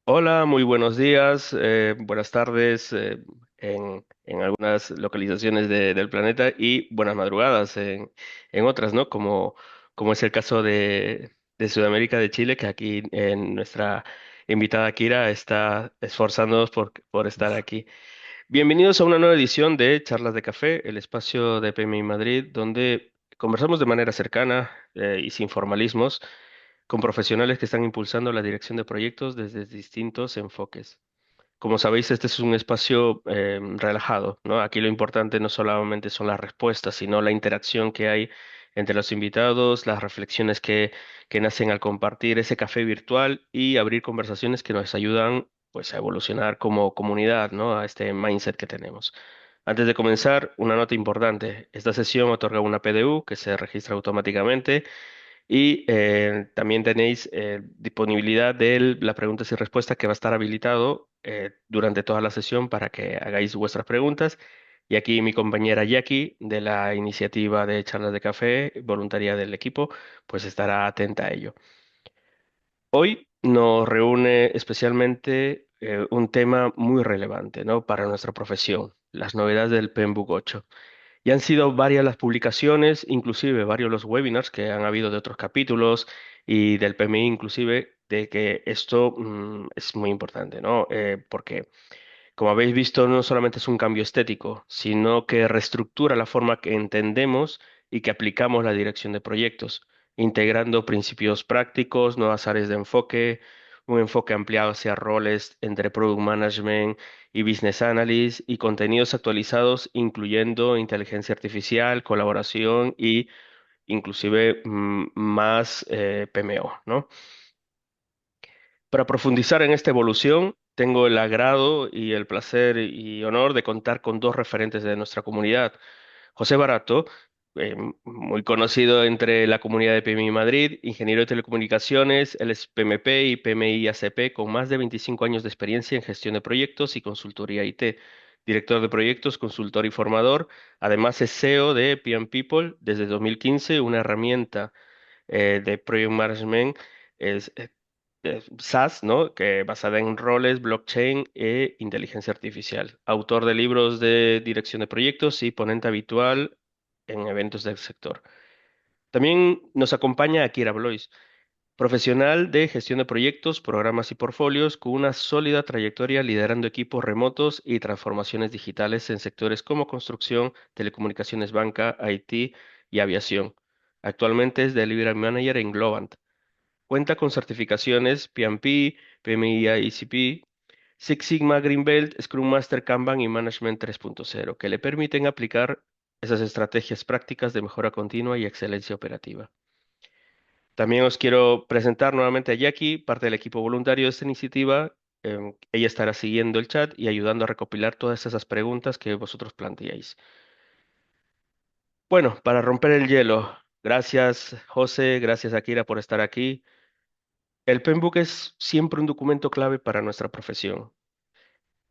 Hola, muy buenos días, buenas tardes en algunas localizaciones del planeta y buenas madrugadas en otras, ¿no? Como es el caso de Sudamérica, de Chile, que aquí nuestra invitada Kira está esforzándonos por estar aquí. Bienvenidos a una nueva edición de Charlas de Café, el espacio de PMI Madrid, donde conversamos de manera cercana y sin formalismos con profesionales que están impulsando la dirección de proyectos desde distintos enfoques. Como sabéis, este es un espacio relajado, ¿no? Aquí lo importante no solamente son las respuestas, sino la interacción que hay entre los invitados, las reflexiones que nacen al compartir ese café virtual y abrir conversaciones que nos ayudan, pues, a evolucionar como comunidad, ¿no? A este mindset que tenemos. Antes de comenzar, una nota importante. Esta sesión otorga una PDU que se registra automáticamente y también tenéis disponibilidad de las preguntas y respuestas que va a estar habilitado durante toda la sesión para que hagáis vuestras preguntas. Y aquí mi compañera Jackie de la iniciativa de Charlas de Café, voluntaria del equipo, pues estará atenta a ello. Hoy nos reúne especialmente un tema muy relevante, ¿no? Para nuestra profesión, las novedades del PMBOK 8. Y han sido varias las publicaciones, inclusive varios los webinars que han habido de otros capítulos y del PMI inclusive, de que esto es muy importante, ¿no? Porque, como habéis visto, no solamente es un cambio estético, sino que reestructura la forma que entendemos y que aplicamos la dirección de proyectos, integrando principios prácticos, nuevas áreas de enfoque, un enfoque ampliado hacia roles entre Product Management y Business Analyst y contenidos actualizados, incluyendo inteligencia artificial, colaboración y inclusive más PMO, ¿no? Para profundizar en esta evolución, tengo el agrado y el placer y honor de contar con dos referentes de nuestra comunidad. José Barato, muy conocido entre la comunidad de PMI Madrid, ingeniero de telecomunicaciones, él es PMP y PMI ACP con más de 25 años de experiencia en gestión de proyectos y consultoría IT. Director de proyectos, consultor y formador. Además es CEO de PM People desde 2015, una herramienta de Project Management es, SaaS, ¿no? Que basada en roles, blockchain e inteligencia artificial. Autor de libros de dirección de proyectos y ponente habitual en eventos del sector. También nos acompaña Akira Blois, profesional de gestión de proyectos, programas y portfolios con una sólida trayectoria liderando equipos remotos y transformaciones digitales en sectores como construcción, telecomunicaciones, banca, IT y aviación. Actualmente es Delivery Manager en Globant. Cuenta con certificaciones PMP, PMI ICP, Six Sigma Green Belt, Scrum Master Kanban y Management 3.0, que le permiten aplicar esas estrategias prácticas de mejora continua y excelencia operativa. También os quiero presentar nuevamente a Jackie, parte del equipo voluntario de esta iniciativa. Ella estará siguiendo el chat y ayudando a recopilar todas esas preguntas que vosotros planteáis. Bueno, para romper el hielo, gracias José, gracias Akira por estar aquí. El Penbook es siempre un documento clave para nuestra profesión.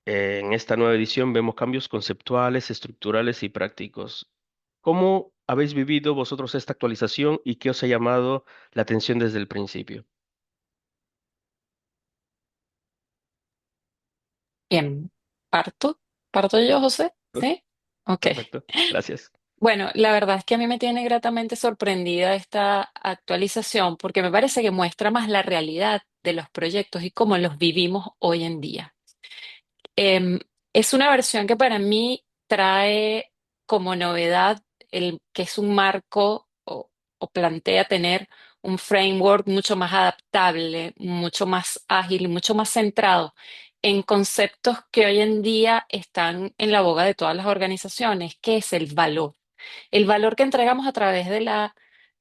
En esta nueva edición vemos cambios conceptuales, estructurales y prácticos. ¿Cómo habéis vivido vosotros esta actualización y qué os ha llamado la atención desde el principio? Bien, parto yo, José, Ok, ¿sí? Ok. perfecto, gracias. Bueno, la verdad es que a mí me tiene gratamente sorprendida esta actualización porque me parece que muestra más la realidad de los proyectos y cómo los vivimos hoy en día. Em, es una versión que para mí trae como novedad el que es un marco o plantea tener un framework mucho más adaptable, mucho más ágil y mucho más centrado en conceptos que hoy en día están en la boga de todas las organizaciones, que es el valor. El valor que entregamos a través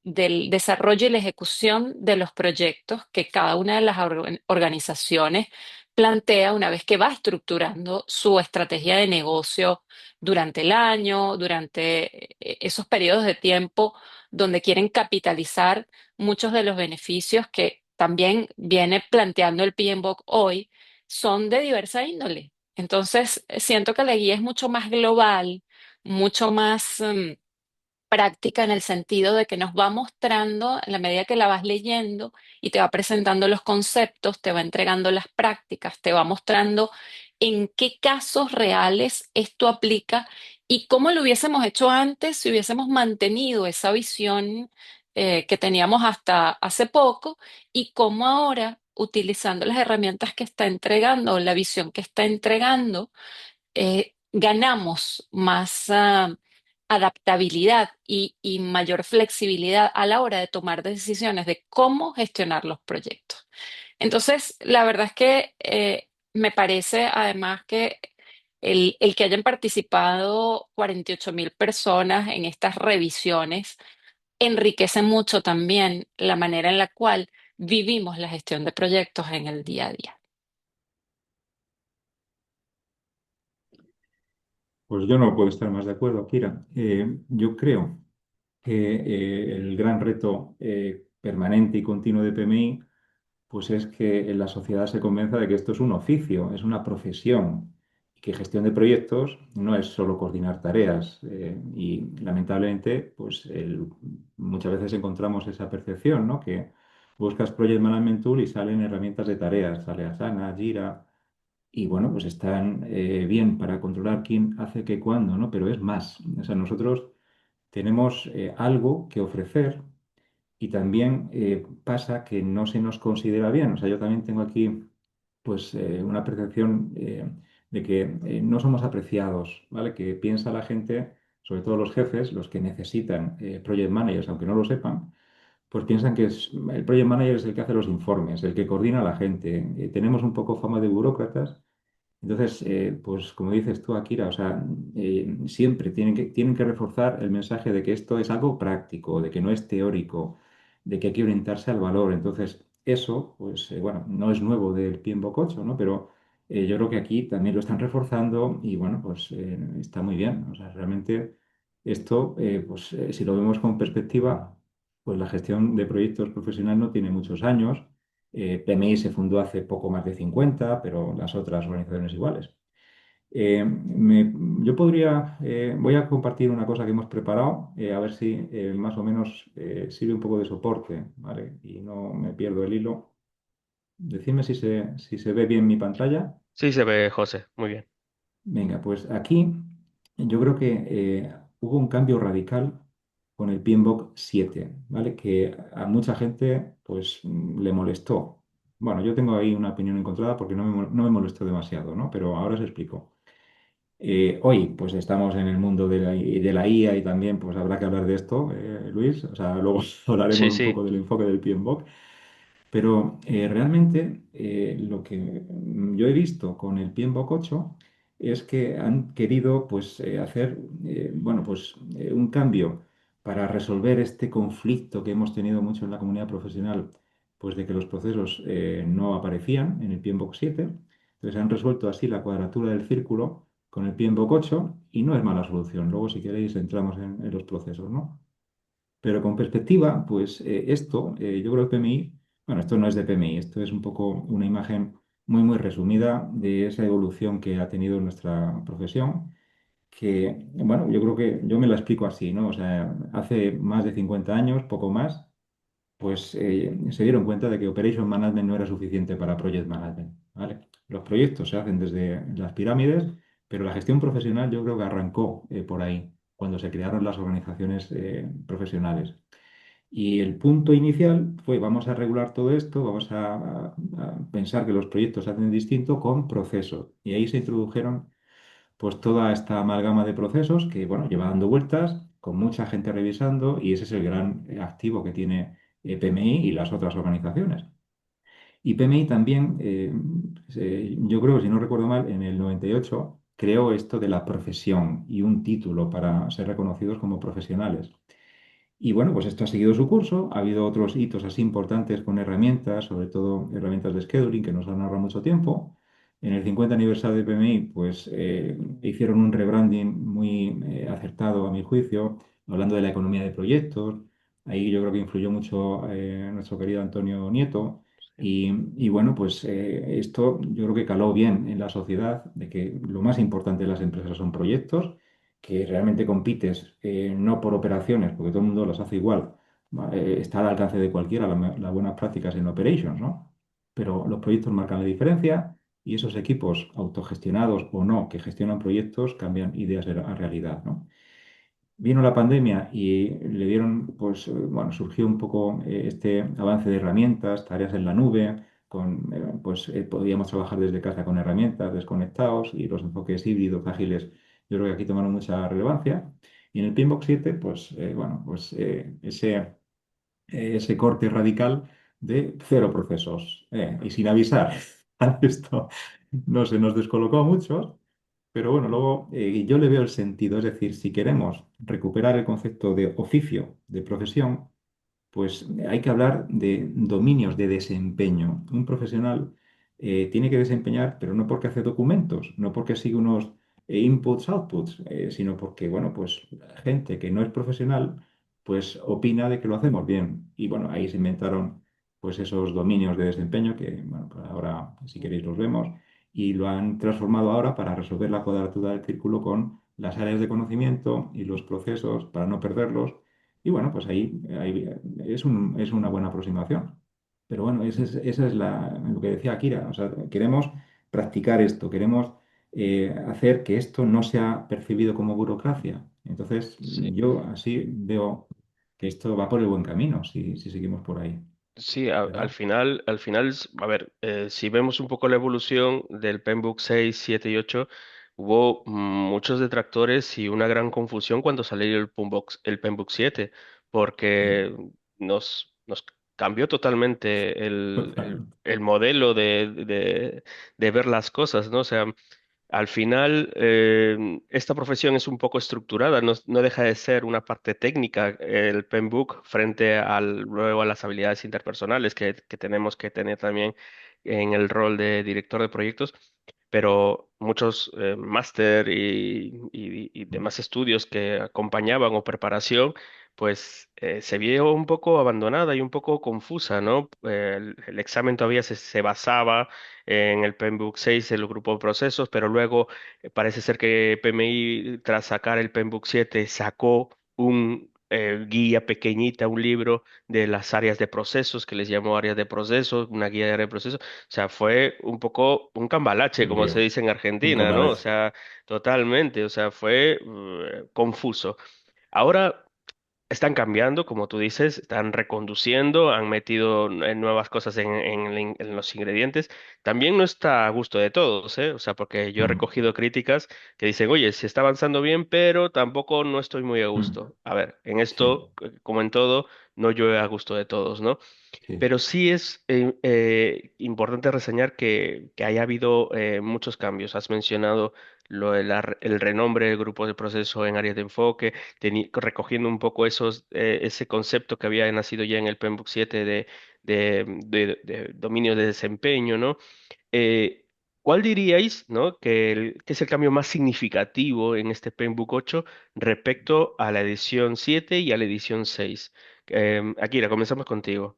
del desarrollo y la ejecución de los proyectos que cada una de las organizaciones plantea una vez que va estructurando su estrategia de negocio durante el año, durante esos periodos de tiempo donde quieren capitalizar muchos de los beneficios que también viene planteando el PMBOK hoy, son de diversa índole. Entonces, siento que la guía es mucho más global, mucho más práctica en el sentido de que nos va mostrando, en la medida que la vas leyendo y te va presentando los conceptos, te va entregando las prácticas, te va mostrando en qué casos reales esto aplica y cómo lo hubiésemos hecho antes si hubiésemos mantenido esa visión que teníamos hasta hace poco y cómo ahora, utilizando las herramientas que está entregando, o la visión que está entregando, ganamos más adaptabilidad y mayor flexibilidad a la hora de tomar decisiones de cómo gestionar los proyectos. Entonces, la verdad es que me parece además que el que hayan participado 48.000 personas en estas revisiones enriquece mucho también la manera en la cual vivimos la gestión de proyectos en el día a día. Pues yo no puedo estar más de acuerdo, Kira. Yo creo que el gran reto permanente y continuo de PMI pues es que la sociedad se convenza de que esto es un oficio, es una profesión, y que gestión de proyectos no es solo coordinar tareas. Y lamentablemente, pues muchas veces encontramos esa percepción, ¿no? Que buscas Project Management Tool y salen herramientas de tareas, sale Asana, Jira, y bueno, pues están bien para controlar quién hace qué cuándo, ¿no? Pero es más. O sea, nosotros tenemos algo que ofrecer y también pasa que no se nos considera bien. O sea, yo también tengo aquí pues una percepción de que no somos apreciados, ¿vale? Que piensa la gente, sobre todo los jefes, los que necesitan project managers, aunque no lo sepan, pues piensan que el project manager es el que hace los informes, el que coordina a la gente. Tenemos un poco fama de burócratas. Entonces, pues como dices tú, Akira, o sea, siempre tienen que reforzar el mensaje de que esto es algo práctico, de que no es teórico, de que hay que orientarse al valor. Entonces, eso, pues bueno, no es nuevo del PMBOK 8, ¿no? Pero yo creo que aquí también lo están reforzando y bueno, pues está muy bien. O sea, realmente esto, pues si lo vemos con perspectiva, pues la gestión de proyectos profesional no tiene muchos años. PMI se fundó hace poco más de 50, pero las otras organizaciones iguales. Yo voy a compartir una cosa que hemos preparado, a ver si más o menos sirve un poco de soporte, ¿vale? Y no me pierdo el hilo. Decidme si se ve bien mi pantalla. Sí, se ve, José. Muy bien. Venga, pues aquí yo creo que hubo un cambio radical con el PMBOK 7, ¿vale? Que a mucha gente pues le molestó. Bueno, yo tengo ahí una opinión encontrada porque no me molestó demasiado, ¿no? Pero ahora os explico. Hoy pues estamos en el mundo de la IA y también pues habrá que hablar de esto, Luis. O sea, luego Sí, hablaremos un sí. poco del enfoque del PMBOK. Pero realmente lo que yo he visto con el PMBOK 8 es que han querido pues, hacer bueno, pues, un cambio para resolver este conflicto que hemos tenido mucho en la comunidad profesional, pues de que los procesos no aparecían en el PMBOK 7. Entonces han resuelto así la cuadratura del círculo con el PMBOK 8 y no es mala solución. Luego, si queréis, entramos en los procesos, ¿no? Pero con perspectiva, pues esto, yo creo que PMI, bueno, esto no es de PMI, esto es un poco una imagen muy, muy resumida de esa evolución que ha tenido nuestra profesión, que, bueno, yo creo que yo me la explico así, ¿no? O sea, hace más de 50 años, poco más, pues se dieron cuenta de que Operation Management no era suficiente para Project Management, ¿vale? Los proyectos se hacen desde las pirámides, pero la gestión profesional yo creo que arrancó por ahí, cuando se crearon las organizaciones profesionales. Y el punto inicial fue, vamos a regular todo esto, vamos a pensar que los proyectos se hacen distinto con procesos. Y ahí se introdujeron pues toda esta amalgama de procesos que, bueno, lleva dando vueltas, con mucha gente revisando, y ese es el gran activo que tiene PMI y las otras organizaciones. Y PMI también, yo creo que si no recuerdo mal, en el 98 creó esto de la profesión y un título para ser reconocidos como profesionales. Y bueno, pues esto ha seguido su curso. Ha habido otros hitos así importantes con herramientas, sobre todo herramientas de scheduling que nos han ahorrado mucho tiempo. En el 50 aniversario de PMI, pues hicieron un rebranding muy acertado a mi juicio, hablando de la economía de proyectos. Ahí yo creo que influyó mucho nuestro querido Antonio Nieto. Y bueno, pues esto yo creo que caló bien en la sociedad de que lo más importante de las empresas son proyectos que realmente compites no por operaciones, porque todo el mundo las hace igual, está al alcance de cualquiera las buenas prácticas en operations, ¿no? Pero los proyectos marcan la diferencia y esos equipos autogestionados o no que gestionan proyectos cambian ideas a realidad, ¿no? Vino la pandemia y le dieron, pues, bueno, surgió un poco este avance de herramientas, tareas en la nube, podíamos trabajar desde casa con herramientas, desconectados, y los enfoques híbridos, ágiles, yo creo que aquí tomaron mucha relevancia. Y en el Pinbox 7, pues, bueno, pues ese corte radical de cero procesos y sin avisar. Esto no se nos descolocó a muchos, pero bueno, luego yo le veo el sentido, es decir, si queremos recuperar el concepto de oficio, de profesión, pues hay que hablar de dominios de desempeño. Un profesional tiene que desempeñar, pero no porque hace documentos, no porque sigue unos inputs, outputs, sino porque, bueno, pues la gente que no es profesional, pues opina de que lo hacemos bien. Y bueno, ahí se inventaron pues esos dominios de desempeño que, bueno, pues ahora, si queréis, los vemos, y lo han transformado ahora para resolver la cuadratura del círculo con las áreas de conocimiento y los procesos para no perderlos y bueno, pues ahí es una buena aproximación. Pero bueno, esa es lo que decía Akira. O sea, queremos practicar esto, queremos hacer que esto no sea percibido como burocracia. Entonces, Sí. yo así veo que esto va por el buen camino si seguimos por ahí, Sí, ¿verdad? al final, a ver, si vemos un poco la evolución del PenBook 6, 7 y 8, hubo muchos detractores y una gran confusión cuando salió el PenBook 7, Sí, porque nos cambió totalmente totalmente. el modelo de ver las cosas, ¿no? O sea, al final, esta profesión es un poco estructurada, no deja de ser una parte técnica, el PenBook, frente luego a las habilidades interpersonales que tenemos que tener también en el rol de director de proyectos, pero muchos máster y demás estudios que acompañaban o preparación, pues se vio un poco abandonada y un poco confusa, ¿no? El examen todavía se basaba en el PMBOK 6 el grupo de procesos, pero luego parece ser que PMI, tras sacar el PMBOK 7, sacó un guía pequeñita, un libro de las áreas de procesos, que les llamó áreas de procesos, una guía de áreas de procesos. O sea, fue un poco un cambalache, Un como se lío, dice en un Argentina, ¿no? O cambalache. sea, totalmente, o sea, fue confuso. Ahora están cambiando, como tú dices, están reconduciendo, han metido nuevas cosas en los ingredientes. También no está a gusto de todos, ¿eh? O sea, porque yo he Mm, recogido críticas que dicen, oye, se está avanzando bien, pero tampoco no estoy muy a mm. gusto. A ver, en Sí, esto, como en todo, no yo a gusto de todos, ¿no? sí. Pero sí es importante reseñar que haya habido muchos cambios. Has mencionado el renombre del grupo de proceso en áreas de enfoque, recogiendo un poco ese concepto que había nacido ya en el PMBOK 7 de dominio de desempeño, ¿no? Eh, ¿Cuál diríais, ¿no? Que es el cambio más significativo en este PMBOK 8 respecto a la edición 7 y a la edición 6? Akira, comenzamos contigo.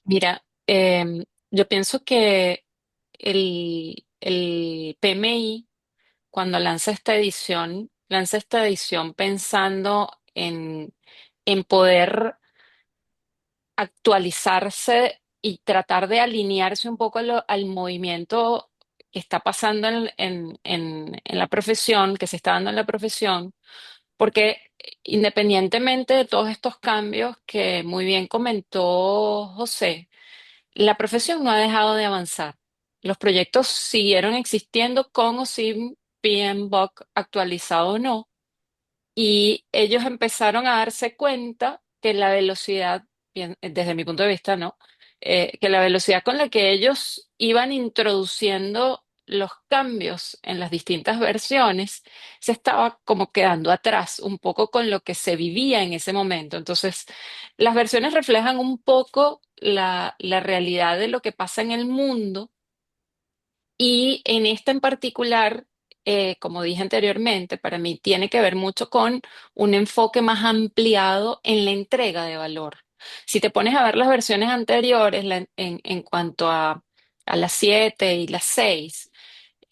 Mira, yo pienso que el PMI, cuando lanza esta edición pensando en poder actualizarse y tratar de alinearse un poco al movimiento que está pasando en la profesión, que se está dando en la profesión, porque independientemente de todos estos cambios que muy bien comentó José, la profesión no ha dejado de avanzar. Los proyectos siguieron existiendo con o sin PMBOK actualizado o no, y ellos empezaron a darse cuenta que la velocidad, bien, desde mi punto de vista, ¿no? Que la velocidad con la que ellos iban introduciendo los cambios en las distintas versiones se estaba como quedando atrás un poco con lo que se vivía en ese momento. Entonces, las versiones reflejan un poco la realidad de lo que pasa en el mundo y en esta en particular, como dije anteriormente, para mí tiene que ver mucho con un enfoque más ampliado en la entrega de valor. Si te pones a ver las versiones anteriores, en cuanto a las 7 y las 6,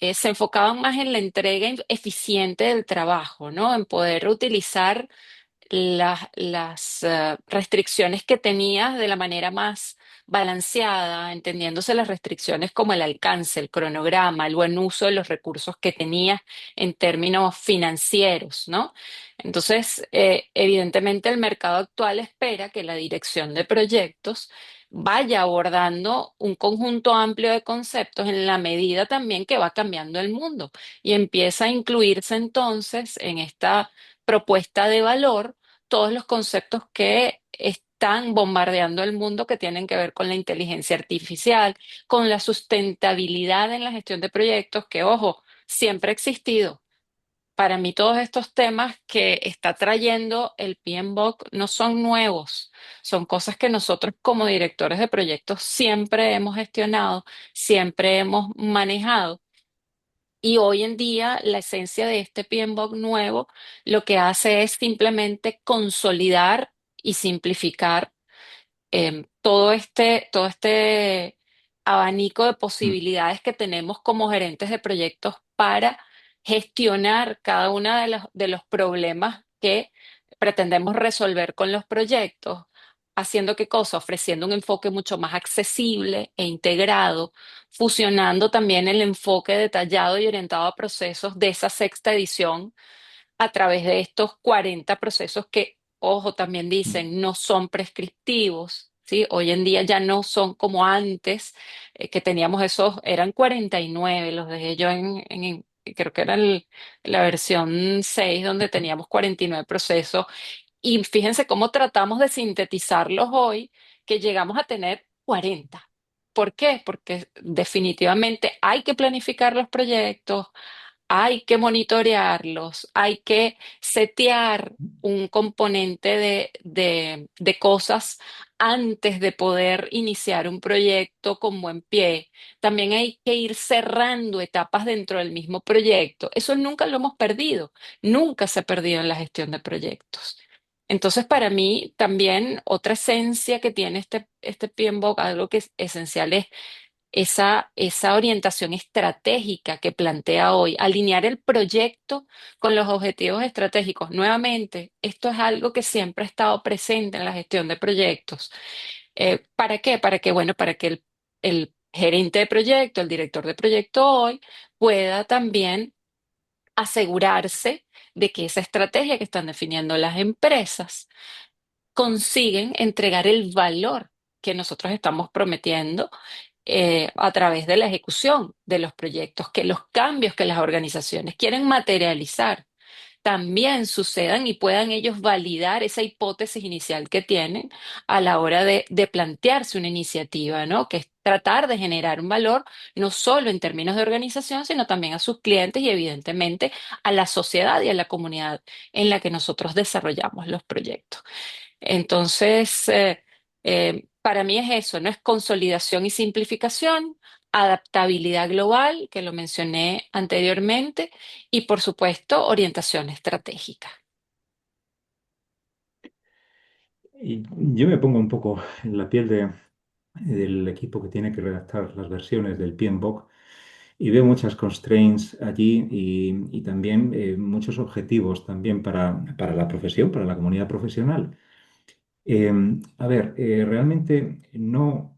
se enfocaban más en la entrega eficiente del trabajo, ¿no? En poder utilizar las restricciones que tenías de la manera más balanceada, entendiéndose las restricciones como el alcance, el cronograma, el buen uso de los recursos que tenías en términos financieros, ¿no? Entonces, evidentemente el mercado actual espera que la dirección de proyectos vaya abordando un conjunto amplio de conceptos en la medida también que va cambiando el mundo y empieza a incluirse entonces en esta propuesta de valor todos los conceptos que están bombardeando el mundo que tienen que ver con la inteligencia artificial, con la sustentabilidad en la gestión de proyectos, que, ojo, siempre ha existido. Para mí todos estos temas que está trayendo el PMBOK no son nuevos, son cosas que nosotros como directores de proyectos siempre hemos gestionado, siempre hemos manejado. Y hoy en día la esencia de este PMBOK nuevo lo que hace es simplemente consolidar y simplificar todo este abanico de Mm. posibilidades que tenemos como gerentes de proyectos para gestionar cada uno de los problemas que pretendemos resolver con los proyectos, haciendo qué cosa, ofreciendo un enfoque mucho más accesible e integrado, fusionando también el enfoque detallado y orientado a procesos de esa sexta edición a través de estos 40 procesos que, ojo, también Mm. dicen, no son prescriptivos, ¿sí? Hoy en día ya no son como antes, que teníamos esos, eran 49, los dejé yo creo que era la versión 6 donde teníamos 49 procesos. Y fíjense cómo tratamos de sintetizarlos hoy, que llegamos a tener 40. ¿Por qué? Porque definitivamente hay que planificar los proyectos, hay que monitorearlos, hay que setear un componente de cosas antes de poder iniciar un proyecto con buen pie. También hay que ir cerrando etapas dentro del mismo proyecto. Eso nunca lo hemos perdido, nunca se ha perdido en la gestión de proyectos. Entonces, para mí, también otra esencia que tiene este PMBOK, algo que es esencial, es esa orientación estratégica que plantea hoy, alinear el proyecto con los objetivos estratégicos. Nuevamente, esto es algo que siempre ha estado presente en la gestión de proyectos. ¿Para qué? Para que el gerente de proyecto, el director de proyecto hoy pueda también asegurarse de que esa estrategia que están definiendo las empresas consiguen entregar el valor que nosotros estamos prometiendo a través de la ejecución de los proyectos, que los cambios que las organizaciones quieren materializar también sucedan y puedan ellos validar esa hipótesis inicial que tienen a la hora de plantearse una iniciativa, ¿no? Que es tratar de generar un valor no solo en términos de organización, sino también a sus clientes y evidentemente a la sociedad y a la comunidad en la que nosotros desarrollamos los proyectos. Entonces, para mí es eso, ¿no? Es consolidación y simplificación, adaptabilidad global, que lo mencioné anteriormente, y por supuesto, orientación estratégica. Y yo me pongo un poco en la piel del equipo que tiene que redactar las versiones del PMBOK y veo muchas constraints allí y también muchos objetivos también para la profesión, para la comunidad profesional. A ver, realmente no.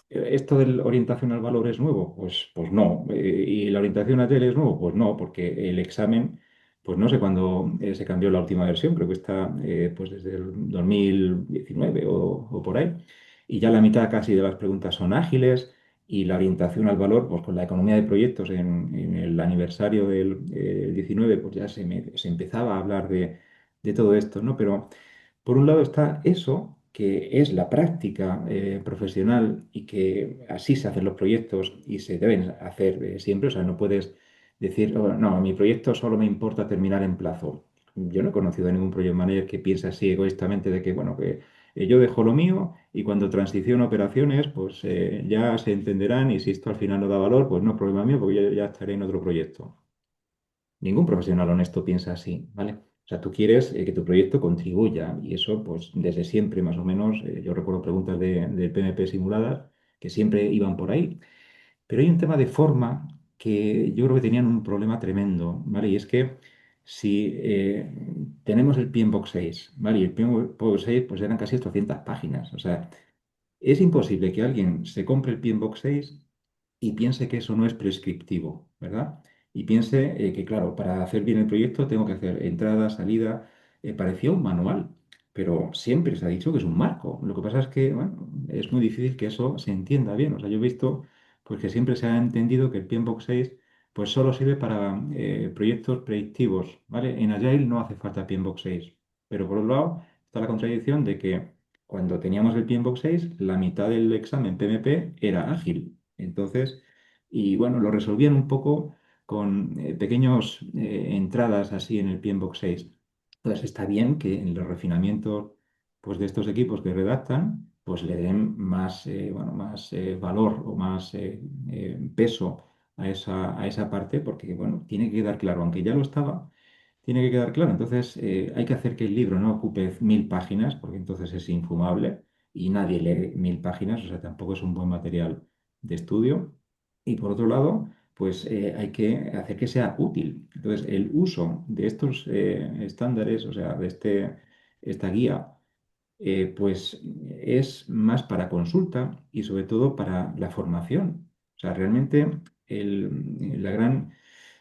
¿Esto de la orientación al valor es nuevo? Pues no. ¿Y la orientación a TEL es nuevo? Pues no, porque el examen, pues no sé cuándo se cambió la última versión, creo que está pues desde el 2019 o por ahí. Y ya la mitad casi de las preguntas son ágiles y la orientación al valor, pues con la economía de proyectos en el aniversario del 19, pues ya se empezaba a hablar de todo esto, ¿no? Pero por un lado está eso, que es la práctica profesional y que así se hacen los proyectos y se deben hacer siempre. O sea, no puedes decir, "Oh, no, mi proyecto solo me importa terminar en plazo". Yo no he conocido a ningún project manager que piense así egoístamente de que, bueno, que yo dejo lo mío y cuando transiciono operaciones, pues ya se entenderán y si esto al final no da valor, pues no es problema mío porque yo ya estaré en otro proyecto. Ningún profesional honesto piensa así, ¿vale? O sea, tú quieres que tu proyecto contribuya y eso, pues desde siempre, más o menos, yo recuerdo preguntas del PMP simuladas que siempre iban por ahí. Pero hay un tema de forma que yo creo que tenían un problema tremendo, ¿vale? Y es que si tenemos el PMBOK 6, ¿vale? Y el PMBOK 6 pues eran casi 800 páginas. O sea, es imposible que alguien se compre el PMBOK 6 y piense que eso no es prescriptivo, ¿verdad? Y piense que, claro, para hacer bien el proyecto tengo que hacer entrada, salida. Parecía un manual, pero siempre se ha dicho que es un marco. Lo que pasa es que, bueno, es muy difícil que eso se entienda bien. O sea, yo he visto pues, que siempre se ha entendido que el PMBOK 6 pues, solo sirve para proyectos predictivos, ¿vale? En Agile no hace falta PMBOK 6. Pero por otro lado está la contradicción de que cuando teníamos el PMBOK 6, la mitad del examen PMP era ágil. Entonces, y bueno, lo resolvían un poco con pequeñas entradas así en el PMBOK 6. Entonces, está bien que en los refinamientos pues, de estos equipos que redactan, pues le den más, bueno, más valor o más peso a esa parte, porque bueno, tiene que quedar claro, aunque ya lo estaba, tiene que quedar claro. Entonces, hay que hacer que el libro no ocupe 1000 páginas, porque entonces es infumable y nadie lee 1000 páginas, o sea, tampoco es un buen material de estudio. Y por otro lado, pues hay que hacer que sea útil. Entonces, el uso de estos estándares, o sea, de esta guía, pues es más para consulta y sobre todo para la formación. O sea, realmente la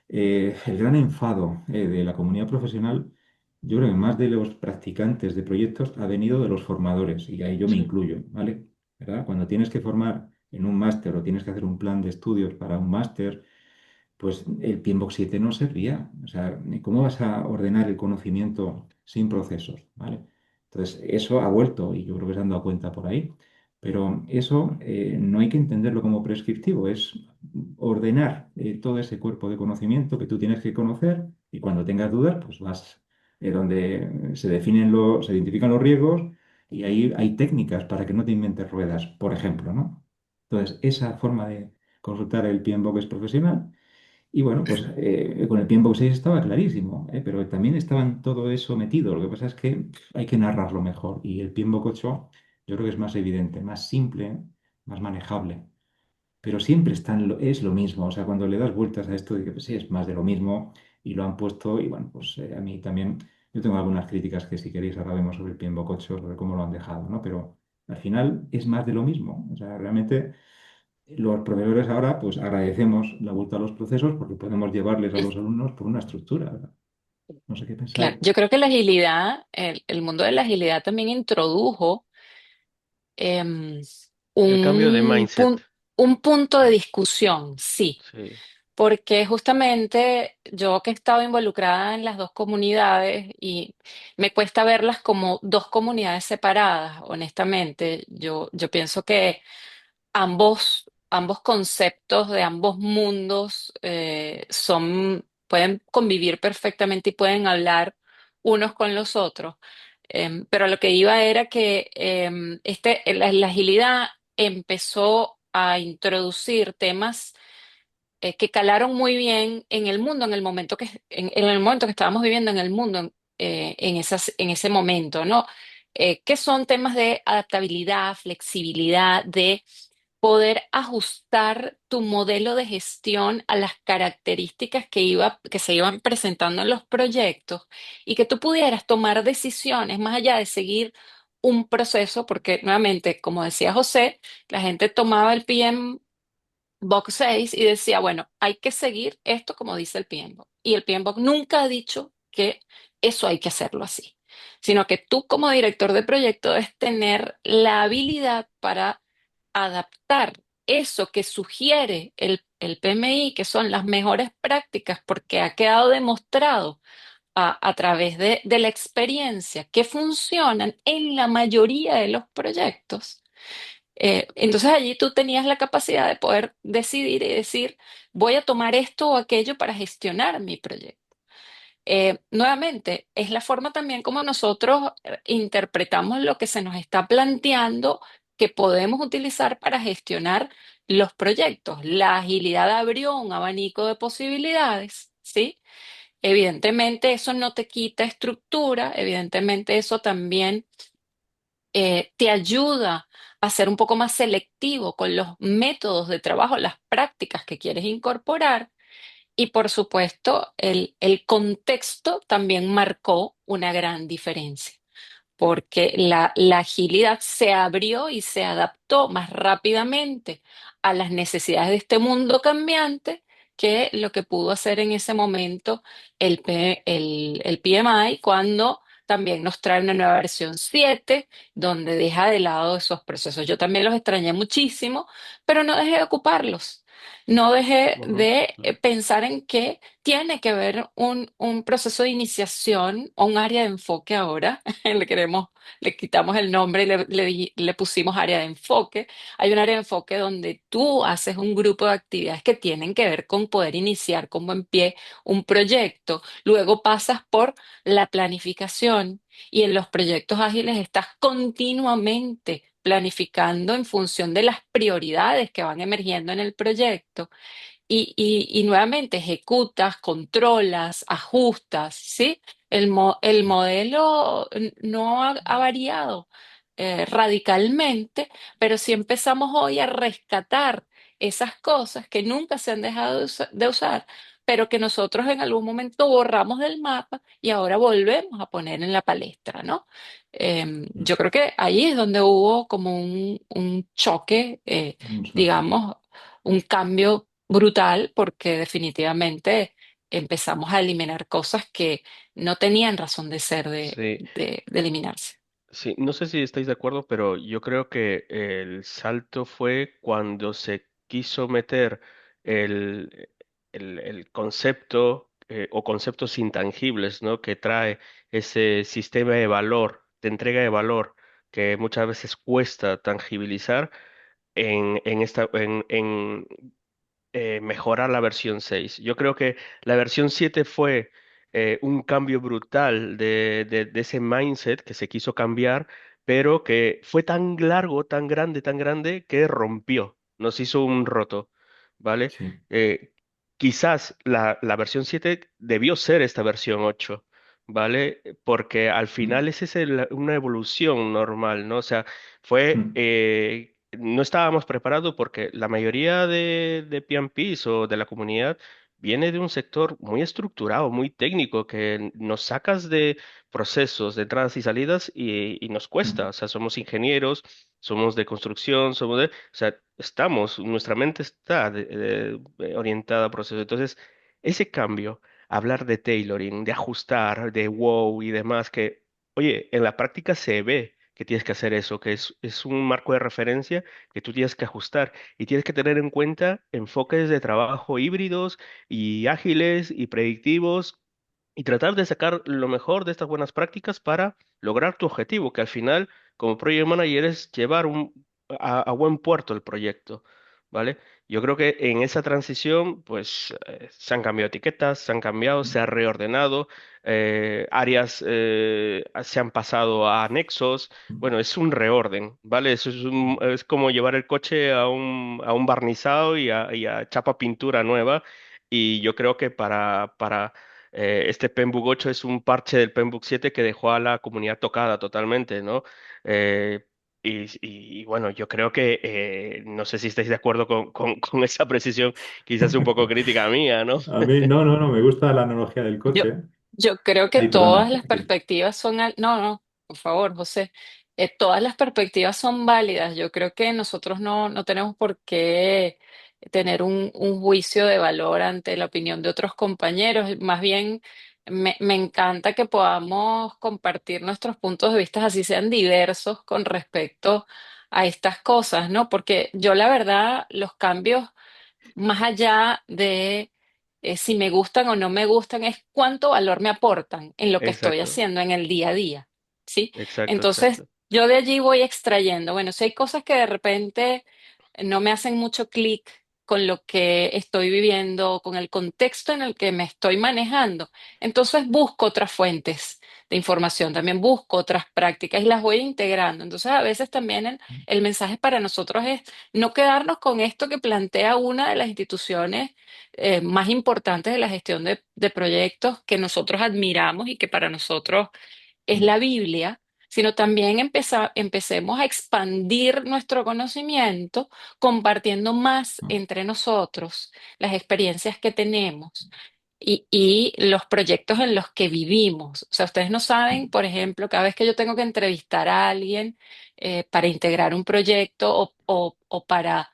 el gran enfado de la comunidad profesional, yo creo que más de los practicantes de proyectos ha venido de los formadores, y ahí yo me Sí. incluyo, ¿vale? ¿Verdad? Cuando tienes que formar en un máster o tienes que hacer un plan de estudios para un máster, pues el PMBOK 7 no servía. O sea, ¿cómo vas a ordenar el conocimiento sin procesos? ¿Vale? Entonces, eso ha vuelto y yo creo que se han dado cuenta por ahí. Pero eso no hay que entenderlo como prescriptivo, es ordenar todo ese cuerpo de conocimiento que tú tienes que conocer y cuando tengas dudas, pues vas donde se identifican los riesgos y ahí hay técnicas para que no te inventes ruedas, por ejemplo, ¿no? Entonces, esa forma de consultar el PMBOK es profesional y bueno, pues con el Pinball 6 estaba clarísimo, pero también estaba en todo eso metido. Lo que pasa es que hay que narrarlo mejor. Y el Pinball 8 yo creo que es más evidente, más simple, más manejable. Pero siempre es lo mismo. O sea, cuando le das vueltas a esto de que pues, sí, es más de lo mismo y lo han puesto. Y bueno, pues a mí también, yo tengo algunas críticas que si queréis ahora vemos sobre el Pinball 8, sobre cómo lo han dejado, ¿no? Pero al final es más de lo mismo. O sea, realmente... Los proveedores ahora, pues agradecemos la vuelta a los procesos porque podemos llevarles a los alumnos por una estructura, ¿verdad? No sé qué Claro, pensáis. yo creo que la agilidad, el mundo de la agilidad también introdujo em, El cambio de un, mindset. pun- un punto de discusión, sí, Sí. porque justamente yo que he estado involucrada en las dos comunidades y me cuesta verlas como dos comunidades separadas, honestamente, yo pienso que ambos conceptos de ambos mundos pueden convivir perfectamente y pueden hablar unos con los otros. Pero lo que iba era que la agilidad empezó a introducir temas que calaron muy bien en el mundo, en el momento que estábamos viviendo en el mundo, en ese momento, ¿no? Que son temas de adaptabilidad, flexibilidad, de poder ajustar tu modelo de gestión a las características que se iban presentando en los proyectos y que tú pudieras tomar decisiones más allá de seguir un proceso, porque nuevamente, como decía José, la gente tomaba el PM Box 6 y decía, bueno, hay que seguir esto como dice el PMBOK. Y el PMBOK nunca ha dicho que eso hay que hacerlo así, sino que tú como director de proyecto debes tener la habilidad para adaptar eso que sugiere el PMI, que son las mejores prácticas, porque ha quedado demostrado a través de la experiencia que funcionan en la mayoría de los proyectos. Entonces allí tú tenías la capacidad de poder decidir y decir, voy a tomar esto o aquello para gestionar mi proyecto. Nuevamente, es la forma también como nosotros interpretamos lo que se nos está planteando que podemos utilizar para gestionar los proyectos. La agilidad abrió un abanico de posibilidades, ¿sí? Evidentemente eso no te quita estructura, evidentemente eso también te ayuda a ser un poco más selectivo con los métodos de trabajo, las prácticas que quieres incorporar. Y por supuesto, el contexto también marcó una gran diferencia porque la agilidad se abrió y se adaptó más rápidamente a las necesidades de este mundo cambiante que lo que pudo hacer en ese momento el PMI cuando también nos trae una nueva versión 7 donde deja de lado esos procesos. Yo también los extrañé muchísimo, pero no dejé de ocuparlos. No dejé Ujú, de claro. pensar en que tiene que haber un proceso de iniciación o un área de enfoque ahora. Le quitamos el nombre y le pusimos área de enfoque. Hay un área de enfoque donde tú haces un grupo de actividades que tienen que ver con poder iniciar con buen pie un proyecto. Luego pasas por la planificación y en los proyectos ágiles estás continuamente planificando en función de las prioridades que van emergiendo en el proyecto y nuevamente ejecutas, controlas, ajustas, ¿sí? El modelo no ha variado radicalmente, pero sí empezamos hoy a rescatar esas cosas que nunca se han dejado de usar, pero que nosotros en algún momento borramos del mapa y ahora volvemos a poner en la palestra, ¿no? Mm. Yo creo que ahí es donde hubo como un choque, Un choque. digamos, un cambio brutal porque definitivamente empezamos a eliminar cosas que no tenían razón de ser Sí. de eliminarse. Sí, no sé si estáis de acuerdo, pero yo creo que el salto fue cuando se quiso meter el, el concepto o conceptos intangibles, ¿no? Que trae ese sistema de valor, de entrega de valor, que muchas veces cuesta tangibilizar en mejorar la versión 6. Yo creo que la versión 7 fue un cambio brutal de ese mindset que se quiso cambiar, pero que fue tan largo, tan grande, que rompió, nos hizo un roto, ¿vale? Sí. Quizás la versión 7 debió ser esta versión 8. ¿Vale? Porque al Mm. final una evolución normal, ¿no? O sea, fue, Mm. no estábamos preparados porque la mayoría de PMPs o de la comunidad viene de un sector muy estructurado, muy técnico, que nos sacas de procesos de entradas y salidas y nos cuesta. O Mm. sea, somos ingenieros, somos de construcción, o sea, nuestra mente está orientada a procesos. Entonces, ese cambio, hablar de tailoring, de ajustar, de wow y demás, que, oye, en la práctica se ve que tienes que hacer eso, que es un marco de referencia que tú tienes que ajustar y tienes que tener en cuenta enfoques de trabajo híbridos y ágiles y predictivos y tratar de sacar lo mejor de estas buenas prácticas para lograr tu objetivo, que al final, como project manager, es llevar a buen puerto el proyecto, ¿vale? Yo creo que en esa transición, pues, se han cambiado etiquetas, se han cambiado, se ha reordenado, áreas se han pasado a anexos. Mm. Bueno, es un reorden, ¿vale? Es como llevar el coche a un barnizado y a chapa pintura nueva. Y yo creo que este Pembroke 8 es un parche del Pembroke 7 que dejó a la comunidad tocada totalmente, ¿no? Eh, y bueno, yo creo que no sé si estáis de acuerdo con esa precisión, quizás un poco crítica mía, ¿no? A mí, no, no, no, me gusta la analogía del Yo, coche. yo creo que Ay, todas perdona, las sí. perspectivas son, no, no, por favor, José, todas las perspectivas son válidas. Yo creo que nosotros no tenemos por qué tener un juicio de valor ante la opinión de otros compañeros. Más bien, me encanta que podamos compartir nuestros puntos de vista, así sean diversos, con respecto a estas cosas, ¿no? Porque yo, la verdad, los cambios más allá de si me gustan o no me gustan, es cuánto valor me aportan en lo que estoy Exacto, haciendo en el día a día, ¿sí? exacto, Entonces, exacto. yo de allí voy extrayendo, bueno, si hay cosas que de repente no me hacen mucho clic con lo que estoy viviendo, con el contexto en el que me estoy manejando, entonces busco otras fuentes de información, también busco otras prácticas y las voy integrando. Entonces, a veces también el mensaje para nosotros es no quedarnos con esto que plantea una de las instituciones más importantes de la gestión de proyectos que nosotros admiramos y que para nosotros es Mm. la Biblia, sino también empecemos a expandir nuestro conocimiento compartiendo más entre nosotros las experiencias que tenemos y los proyectos en los que vivimos. O sea, ustedes no saben, por ejemplo, cada vez que yo tengo que entrevistar a alguien para integrar un proyecto o para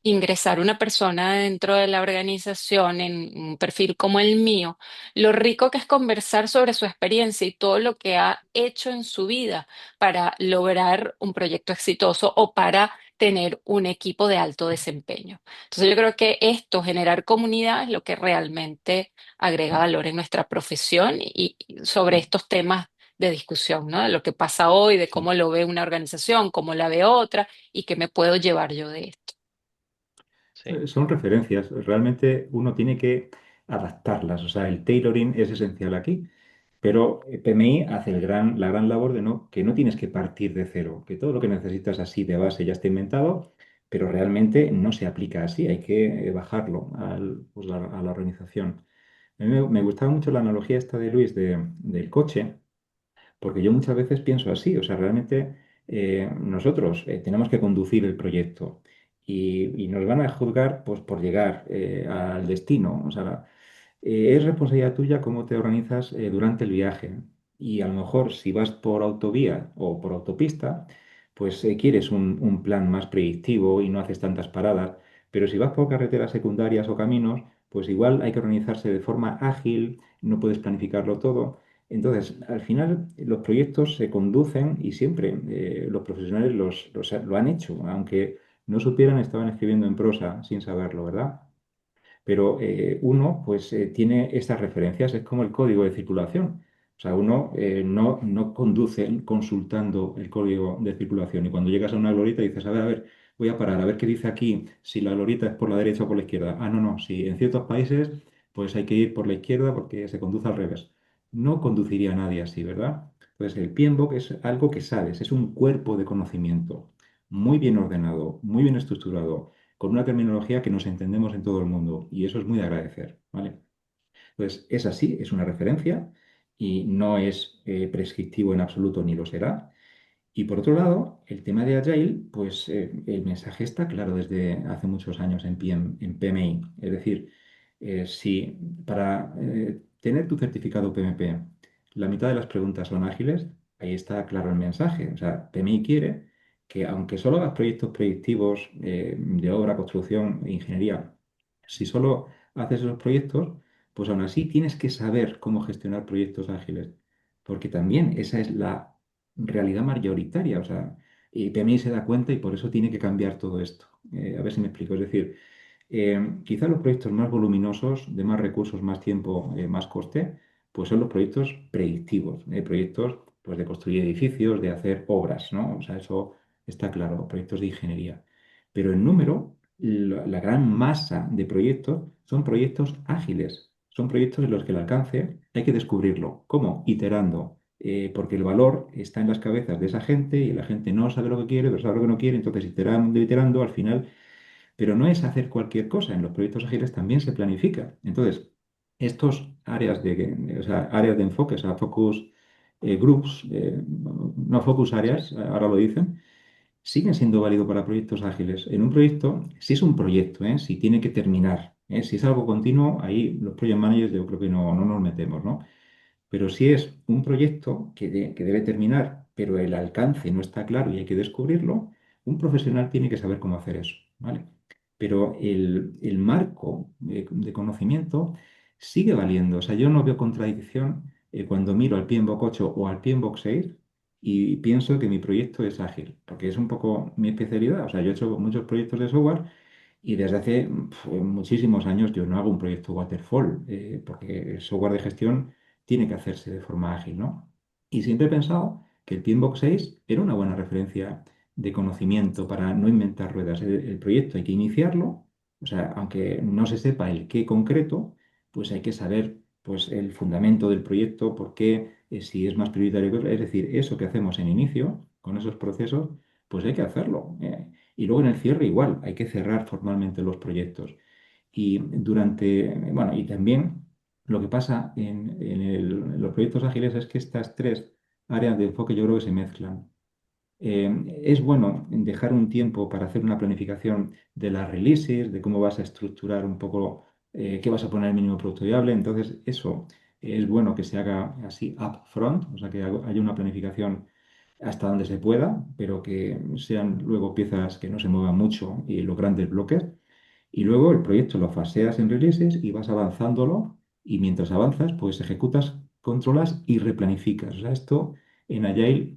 ingresar una persona dentro de la organización en un perfil como el mío, lo rico que es conversar sobre su experiencia y todo lo que ha hecho en su vida para lograr un proyecto exitoso o para tener un equipo de alto desempeño. Entonces yo creo que esto, generar comunidad, es lo que realmente agrega valor en nuestra profesión y sobre estos temas de discusión, ¿no? De lo que pasa hoy, de Sí. cómo lo ve una organización, cómo la ve otra y qué me puedo llevar yo de esto. Sí, Son referencias, realmente uno tiene que adaptarlas, o sea, el tailoring es esencial aquí, pero PMI hace la gran labor de que no tienes que partir de cero, que todo lo que necesitas así de base ya está inventado, pero realmente no se aplica así, hay que bajarlo pues, a la organización. A mí me gustaba mucho la analogía esta de Luis del coche, porque yo muchas veces pienso así, o sea, realmente nosotros tenemos que conducir el proyecto y nos van a juzgar pues, por llegar al destino. O sea, es responsabilidad tuya cómo te organizas durante el viaje. Y a lo mejor si vas por autovía o por autopista, pues quieres un plan más predictivo y no haces tantas paradas. Pero si vas por carreteras secundarias o caminos, pues igual hay que organizarse de forma ágil, no puedes planificarlo todo. Entonces, al final, los proyectos se conducen y siempre los profesionales lo han hecho, aunque no supieran, estaban escribiendo en prosa sin saberlo, ¿verdad? Pero uno, pues, tiene estas referencias, es como el código de circulación. O sea, uno no conduce consultando el código de circulación y cuando llegas a una glorieta dices, a ver, voy a parar, a ver qué dice aquí, si la glorieta es por la derecha o por la izquierda. Ah, no, no, si en ciertos países, pues hay que ir por la izquierda porque se conduce al revés. No conduciría a nadie así, ¿verdad? Entonces, el PMBOK es algo que sabes, es un cuerpo de conocimiento muy bien ordenado, muy bien estructurado con una terminología que nos entendemos en todo el mundo y eso es muy de agradecer, ¿vale? Pues es así, es una referencia y no es prescriptivo en absoluto ni lo será. Y por otro lado, el tema de Agile, pues el mensaje está claro desde hace muchos años en PMI. Es decir, si para tener tu certificado PMP, la mitad de las preguntas son ágiles, ahí está claro el mensaje. O sea, PMI quiere que aunque solo hagas proyectos predictivos de obra, construcción e ingeniería, si solo haces esos proyectos, pues aún así tienes que saber cómo gestionar proyectos ágiles, porque también esa es la realidad mayoritaria. O sea, y PMI se da cuenta y por eso tiene que cambiar todo esto. A ver si me explico. Es decir, quizá los proyectos más voluminosos, de más recursos, más tiempo, más coste, pues son los proyectos predictivos, proyectos pues, de construir edificios, de hacer obras, ¿no? O sea, eso está claro, proyectos de ingeniería. Pero en número, la gran masa de proyectos son proyectos ágiles, son proyectos en los que el alcance hay que descubrirlo. ¿Cómo? Iterando, porque el valor está en las cabezas de esa gente y la gente no sabe lo que quiere, pero sabe lo que no quiere, entonces iterando, iterando, al final, pero no es hacer cualquier cosa, en los proyectos ágiles también se planifica. Entonces, estos áreas o sea, áreas de enfoque, o sea, focus groups, no focus sí, áreas, ahora lo dicen, siguen siendo válidos para proyectos ágiles. En un proyecto, si es un proyecto, si tiene que terminar, si es algo continuo, ahí los project managers yo creo que no nos metemos, ¿no? Pero si es un proyecto que debe terminar, pero el alcance no está claro y hay que descubrirlo, un profesional tiene que saber cómo hacer eso, ¿vale? Pero el marco de conocimiento sigue valiendo. O sea, yo no veo contradicción cuando miro al PMBOK 8 o al PMBOK 6 y pienso que mi proyecto es ágil, porque es un poco mi especialidad. O sea, yo he hecho muchos proyectos de software y desde hace muchísimos años yo no hago un proyecto waterfall, porque el software de gestión tiene que hacerse de forma ágil, ¿no? Y siempre he pensado que el PMBOK 6 era una buena referencia de conocimiento para no inventar ruedas. El proyecto hay que iniciarlo, o sea, aunque no se sepa el qué concreto, pues hay que saber pues, el fundamento del proyecto, por qué, si es más prioritario que otro. Es decir, eso que hacemos en inicio, con esos procesos, pues hay que hacerlo. Y luego en el cierre igual, hay que cerrar formalmente los proyectos. Y y también lo que pasa en los proyectos ágiles es que estas tres áreas de enfoque yo creo que se mezclan. Es bueno dejar un tiempo para hacer una planificación de las releases, de cómo vas a estructurar un poco qué vas a poner en el mínimo producto viable. Entonces, eso es bueno que se haga así upfront, o sea, que haya una planificación hasta donde se pueda, pero que sean luego piezas que no se muevan mucho y los grandes bloques. Y luego el proyecto lo faseas en releases y vas avanzándolo y mientras avanzas, pues ejecutas, controlas y replanificas. O sea, esto en Agile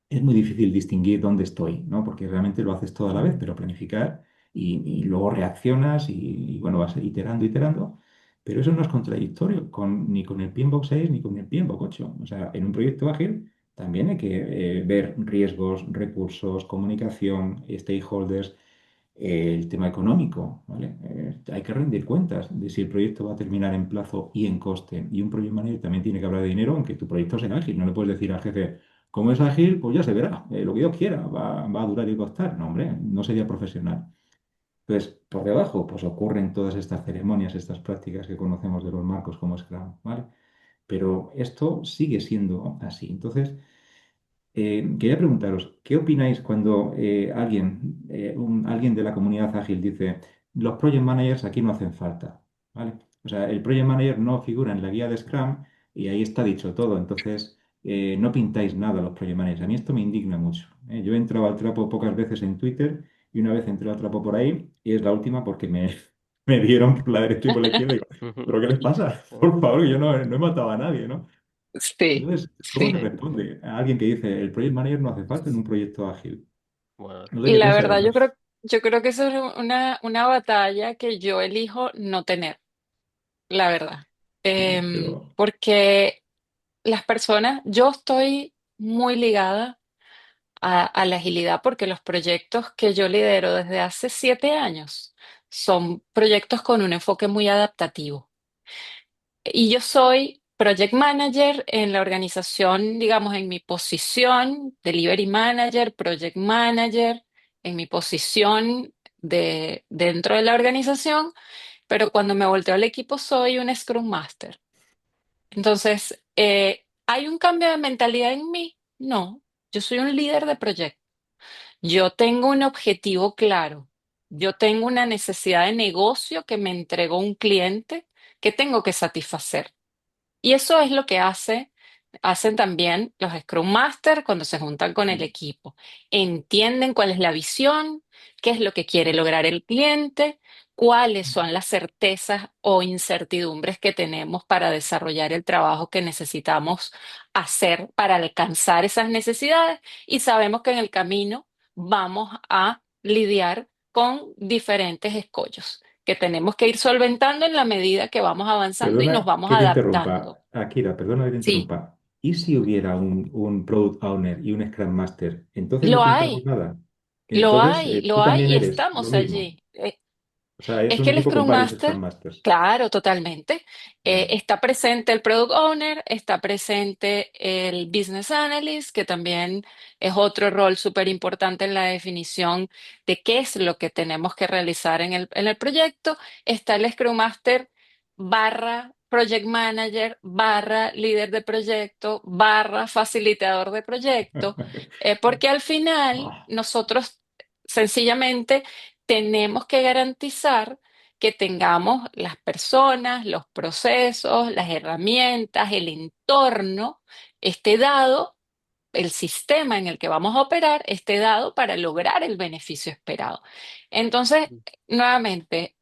es muy difícil distinguir dónde estoy, ¿no? Porque realmente lo haces todo a la vez, pero planificar y luego reaccionas y, bueno, vas iterando, iterando. Pero eso no es contradictorio ni con el PMBOK 6 ni con el PMBOK 8. O sea, en un proyecto ágil también hay que ver riesgos, recursos, comunicación, stakeholders, el tema económico, ¿vale? Hay que rendir cuentas de si el proyecto va a terminar en plazo y en coste. Y un project manager también tiene que hablar de dinero, aunque tu proyecto sea ágil. No le puedes decir al jefe, como es ágil, pues ya se verá, lo que Dios quiera, va a durar y costar. No, hombre, no sería profesional. Entonces, por debajo, pues ocurren todas estas ceremonias, estas prácticas que conocemos de los marcos como Scrum, ¿vale? Pero esto sigue siendo así. Entonces, quería preguntaros, ¿qué opináis cuando alguien de la comunidad ágil dice, los project managers aquí no hacen falta? ¿Vale? O sea, el project manager no figura en la guía de Scrum y ahí está dicho todo. Entonces, no pintáis nada los project managers. A mí esto me indigna mucho. Yo he entrado al trapo pocas veces en Twitter y una vez entré al trapo por ahí y es la última porque me dieron por la derecha y por la izquierda. Y digo, ¿pero qué les pasa? Por favor, que yo no he matado a nadie, ¿no? Sí, Entonces, ¿cómo se sí. responde a alguien que dice el project manager no hace falta en un proyecto ágil? Bueno, No sé Y qué la pensáis, verdad, ¿no? yo creo que eso es una batalla que yo elijo no tener, la verdad. Pero, Porque las personas, yo estoy muy ligada a la agilidad porque los proyectos que yo lidero desde hace 7 años son proyectos con un enfoque muy adaptativo. Y yo soy project manager en la organización, digamos, en mi posición, delivery manager, project manager, en mi posición dentro de la organización, pero cuando me volteo al equipo soy un Scrum Master. Entonces, ¿hay un cambio de mentalidad en mí? No, yo soy un líder de proyecto. Yo tengo un objetivo claro. Yo tengo una necesidad de negocio que me entregó un cliente que tengo que satisfacer. Y eso es lo que hacen también los Scrum Master cuando se juntan con el equipo. Entienden cuál es la visión, qué es lo que quiere lograr el cliente, cuáles son las certezas o incertidumbres que tenemos para desarrollar el trabajo que necesitamos hacer para alcanzar esas necesidades. Y sabemos que en el camino vamos a lidiar con diferentes escollos que tenemos que ir solventando en la medida que vamos avanzando y nos perdona vamos que te adaptando. interrumpa. Akira, perdona que te Sí, interrumpa. ¿Y si hubiera un Product Owner y un Scrum Master? Entonces no lo pintamos hay, nada. Entonces lo tú hay también y eres lo estamos mismo. allí. O sea, es Es un que el equipo con Scrum varios Scrum Master, Masters. claro, totalmente. Vale. Está presente el Product Owner, está presente el Business Analyst, que también es otro rol súper importante en la definición de qué es lo que tenemos que realizar en el proyecto. Está el Scrum Master barra Project Manager, barra líder de proyecto, barra facilitador de proyecto, porque al final Ah, nosotros sencillamente tenemos que garantizar que tengamos las personas, los procesos, las herramientas, el entorno esté dado, el sistema en el que vamos a operar esté dado para lograr el beneficio esperado. Entonces, nuevamente,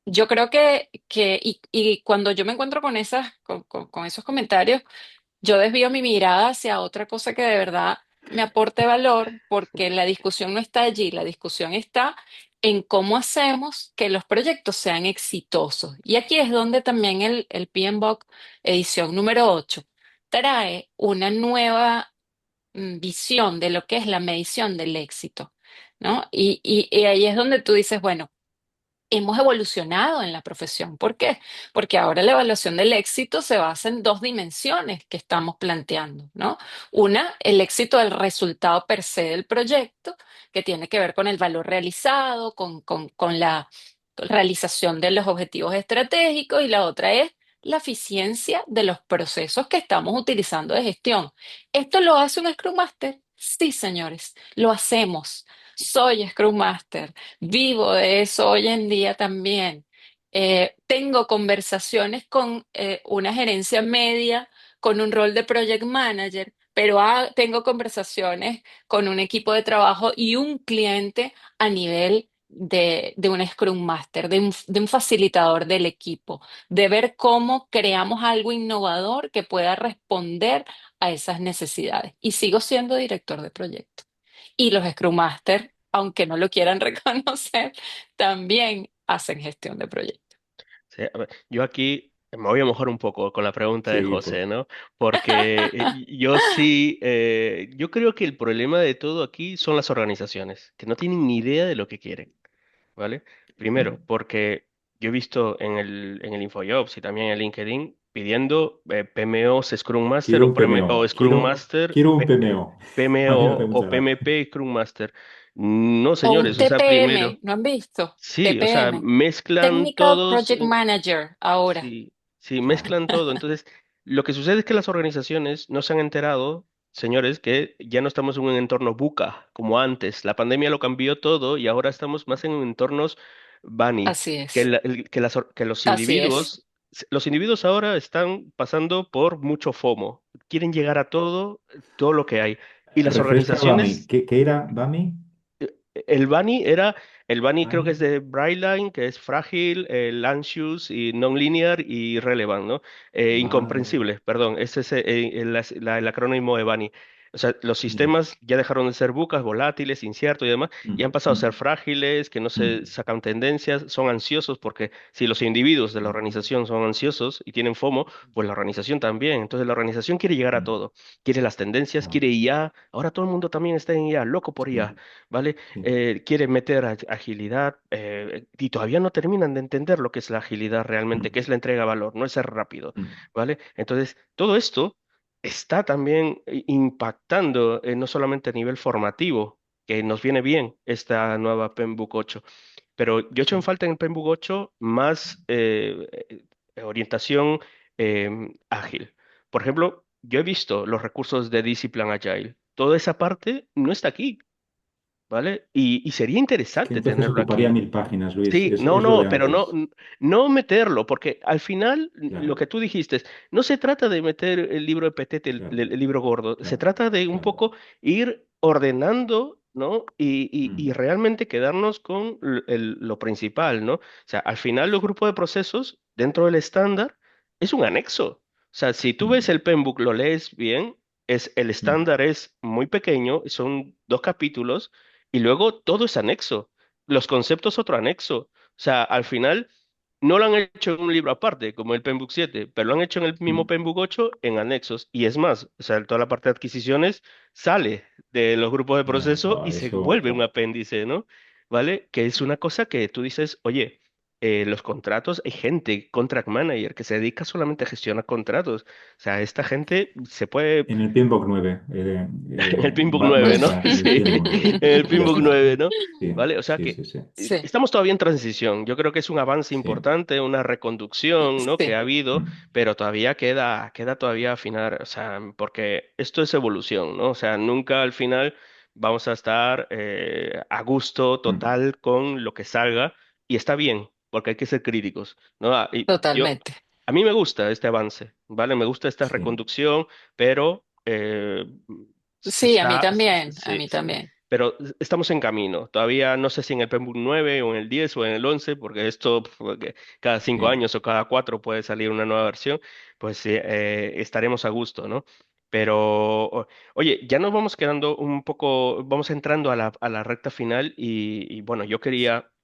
yo creo y cuando yo me encuentro con esos comentarios, yo desvío mi mirada hacia otra cosa que de verdad me aporte valor, porque la discusión no está allí, la discusión está en cómo hacemos que los proyectos sean exitosos. Y aquí es donde también el PMBOK edición número 8 trae una nueva visión de lo que es la medición del éxito, ¿no? Y ahí es donde tú dices, bueno, hemos evolucionado en la profesión. ¿Por qué? Porque ahora la evaluación del éxito se basa en dos dimensiones que estamos planteando, ¿no? Una, el éxito del resultado per se del proyecto, que tiene que ver con el valor realizado, con la realización de los objetivos estratégicos, y la otra es la eficiencia de los procesos que estamos utilizando de gestión. ¿Esto lo hace un Scrum Master? Sí, señores, lo hacemos. Soy Scrum Master, vivo de eso hoy en día también. Tengo conversaciones con una gerencia media, con un rol de project manager, pero tengo conversaciones con un equipo de trabajo y un cliente a nivel de un Scrum Master, de un facilitador del equipo, de ver cómo creamos algo innovador que pueda responder a esas necesidades. Y sigo siendo director de proyecto. Y los Scrum Master, aunque no lo quieran reconocer, también hacen gestión de proyectos. Sí, a ver, yo aquí me voy a mojar un poco con la pregunta de Sí, por José, ¿no? Porque yo sí, yo creo que el problema de todo aquí son las organizaciones, que no tienen ni idea de lo que quieren. ¿Vale? Primero, porque yo he visto en el InfoJobs y también en LinkedIn pidiendo PMOs Scrum Master quiero o, un PMO, o Scrum Master, quiero un PMO. A mí me hace PMO o mucha gracia. PMP Scrum Master. No, O un señores, o sea, primero, TPM, ¿no han visto? sí, o sea, TPM, mezclan Technical todos. Project Manager, ahora. Sí, sí, Claro. mezclan todo. Entonces, lo que sucede es que las organizaciones no se han enterado, señores, que ya no estamos en un entorno buca como antes. La pandemia lo cambió todo y ahora estamos más en entornos bunny, Así que, es, que así es. los individuos ahora están pasando por mucho FOMO. Quieren llegar a todo lo que hay. Y las Refresca Bami. organizaciones ¿Qué era Bami? El Bunny creo que es Bani. de Brightline, que es frágil, Anxious y non-linear y relevant, ¿no? Vale. Incomprensible, perdón, ese es el acrónimo de Bunny. O sea, los Ya. sistemas ya dejaron de ser bucas, volátiles, inciertos y demás, y han Mm, pasado a ser mm, frágiles, que no se mm, sacan tendencias, son ansiosos, porque si los individuos de la mm, organización son ansiosos y tienen FOMO, pues la organización también. Entonces la organización quiere llegar a mm. todo, quiere las tendencias, Claro. quiere IA, ahora todo el mundo también está en IA, loco por IA. Sí, ¿Vale? sí. Quiere meter agilidad y todavía no terminan de entender lo que es la agilidad realmente, Mm, que es la entrega de valor, no es ser rápido, mm. ¿vale? Entonces, todo esto está también impactando no solamente a nivel formativo, que nos viene bien esta nueva PEMBOK 8, pero yo he hecho en Sí. falta en el PEMBOK 8 más orientación ágil. Por ejemplo, yo he visto los recursos de Discipline Agile. Toda esa parte no está aquí. ¿Vale? Y sería Es que interesante entonces tenerlo ocuparía aquí. 1000 páginas, Luis. Sí, no, Es lo de no, pero no, antes. no meterlo, porque al final lo Claro, que tú dijiste, no se trata de meter el libro de Petete, claro, el libro gordo, se claro, trata de un claro. poco ir ordenando, ¿no? Y Mm, realmente quedarnos con lo principal, ¿no? O sea, al final los grupos de procesos dentro del estándar es un anexo. O sea, si tú ves mm, el Penbook, lo lees bien, el mm, estándar es muy pequeño, son 2 capítulos, y luego todo es anexo. Los conceptos otro anexo. O sea, al final no lo han hecho en un libro aparte, como el Penbook 7, pero lo han hecho en el mismo mm. Penbook 8 en anexos. Y es más, o sea, toda la parte de adquisiciones sale de los grupos de Ya, proceso y se eso, vuelve un apéndice, ¿no? ¿Vale? Que es una cosa que tú dices, oye, los contratos, hay gente, contract manager, que se dedica solamente a gestionar contratos. O sea, esta gente se puede en el PMBOK 9 en el Pinbook va a 9, ¿no? estar en el Sí, PMBOK 9. en el Ya Pinbook está. 9, ¿no? Sí, ¿Vale? O sea sí, que sí, sí. Sí, estamos todavía en transición. Yo creo que es un avance Sí. importante, una reconducción, ¿no? que sí, ha habido, Mm, pero todavía queda todavía afinar, o sea, porque esto es evolución, ¿no? O sea, nunca al final vamos a estar a gusto mm. total con lo que salga y está bien, porque hay que ser críticos, ¿no? totalmente. A mí me gusta este avance, ¿vale? Me gusta esta Sí. reconducción, pero se Sí, a mí está, también, a sí, mí sí. también. Pero estamos en camino. Todavía no sé si en el PEMBUK 9 o en el 10 o en el 11, porque esto porque cada 5 años o cada 4 puede salir una nueva versión, pues sí, estaremos a gusto, ¿no? Pero, oye, ya nos vamos quedando un poco, vamos entrando a la recta final y bueno, ya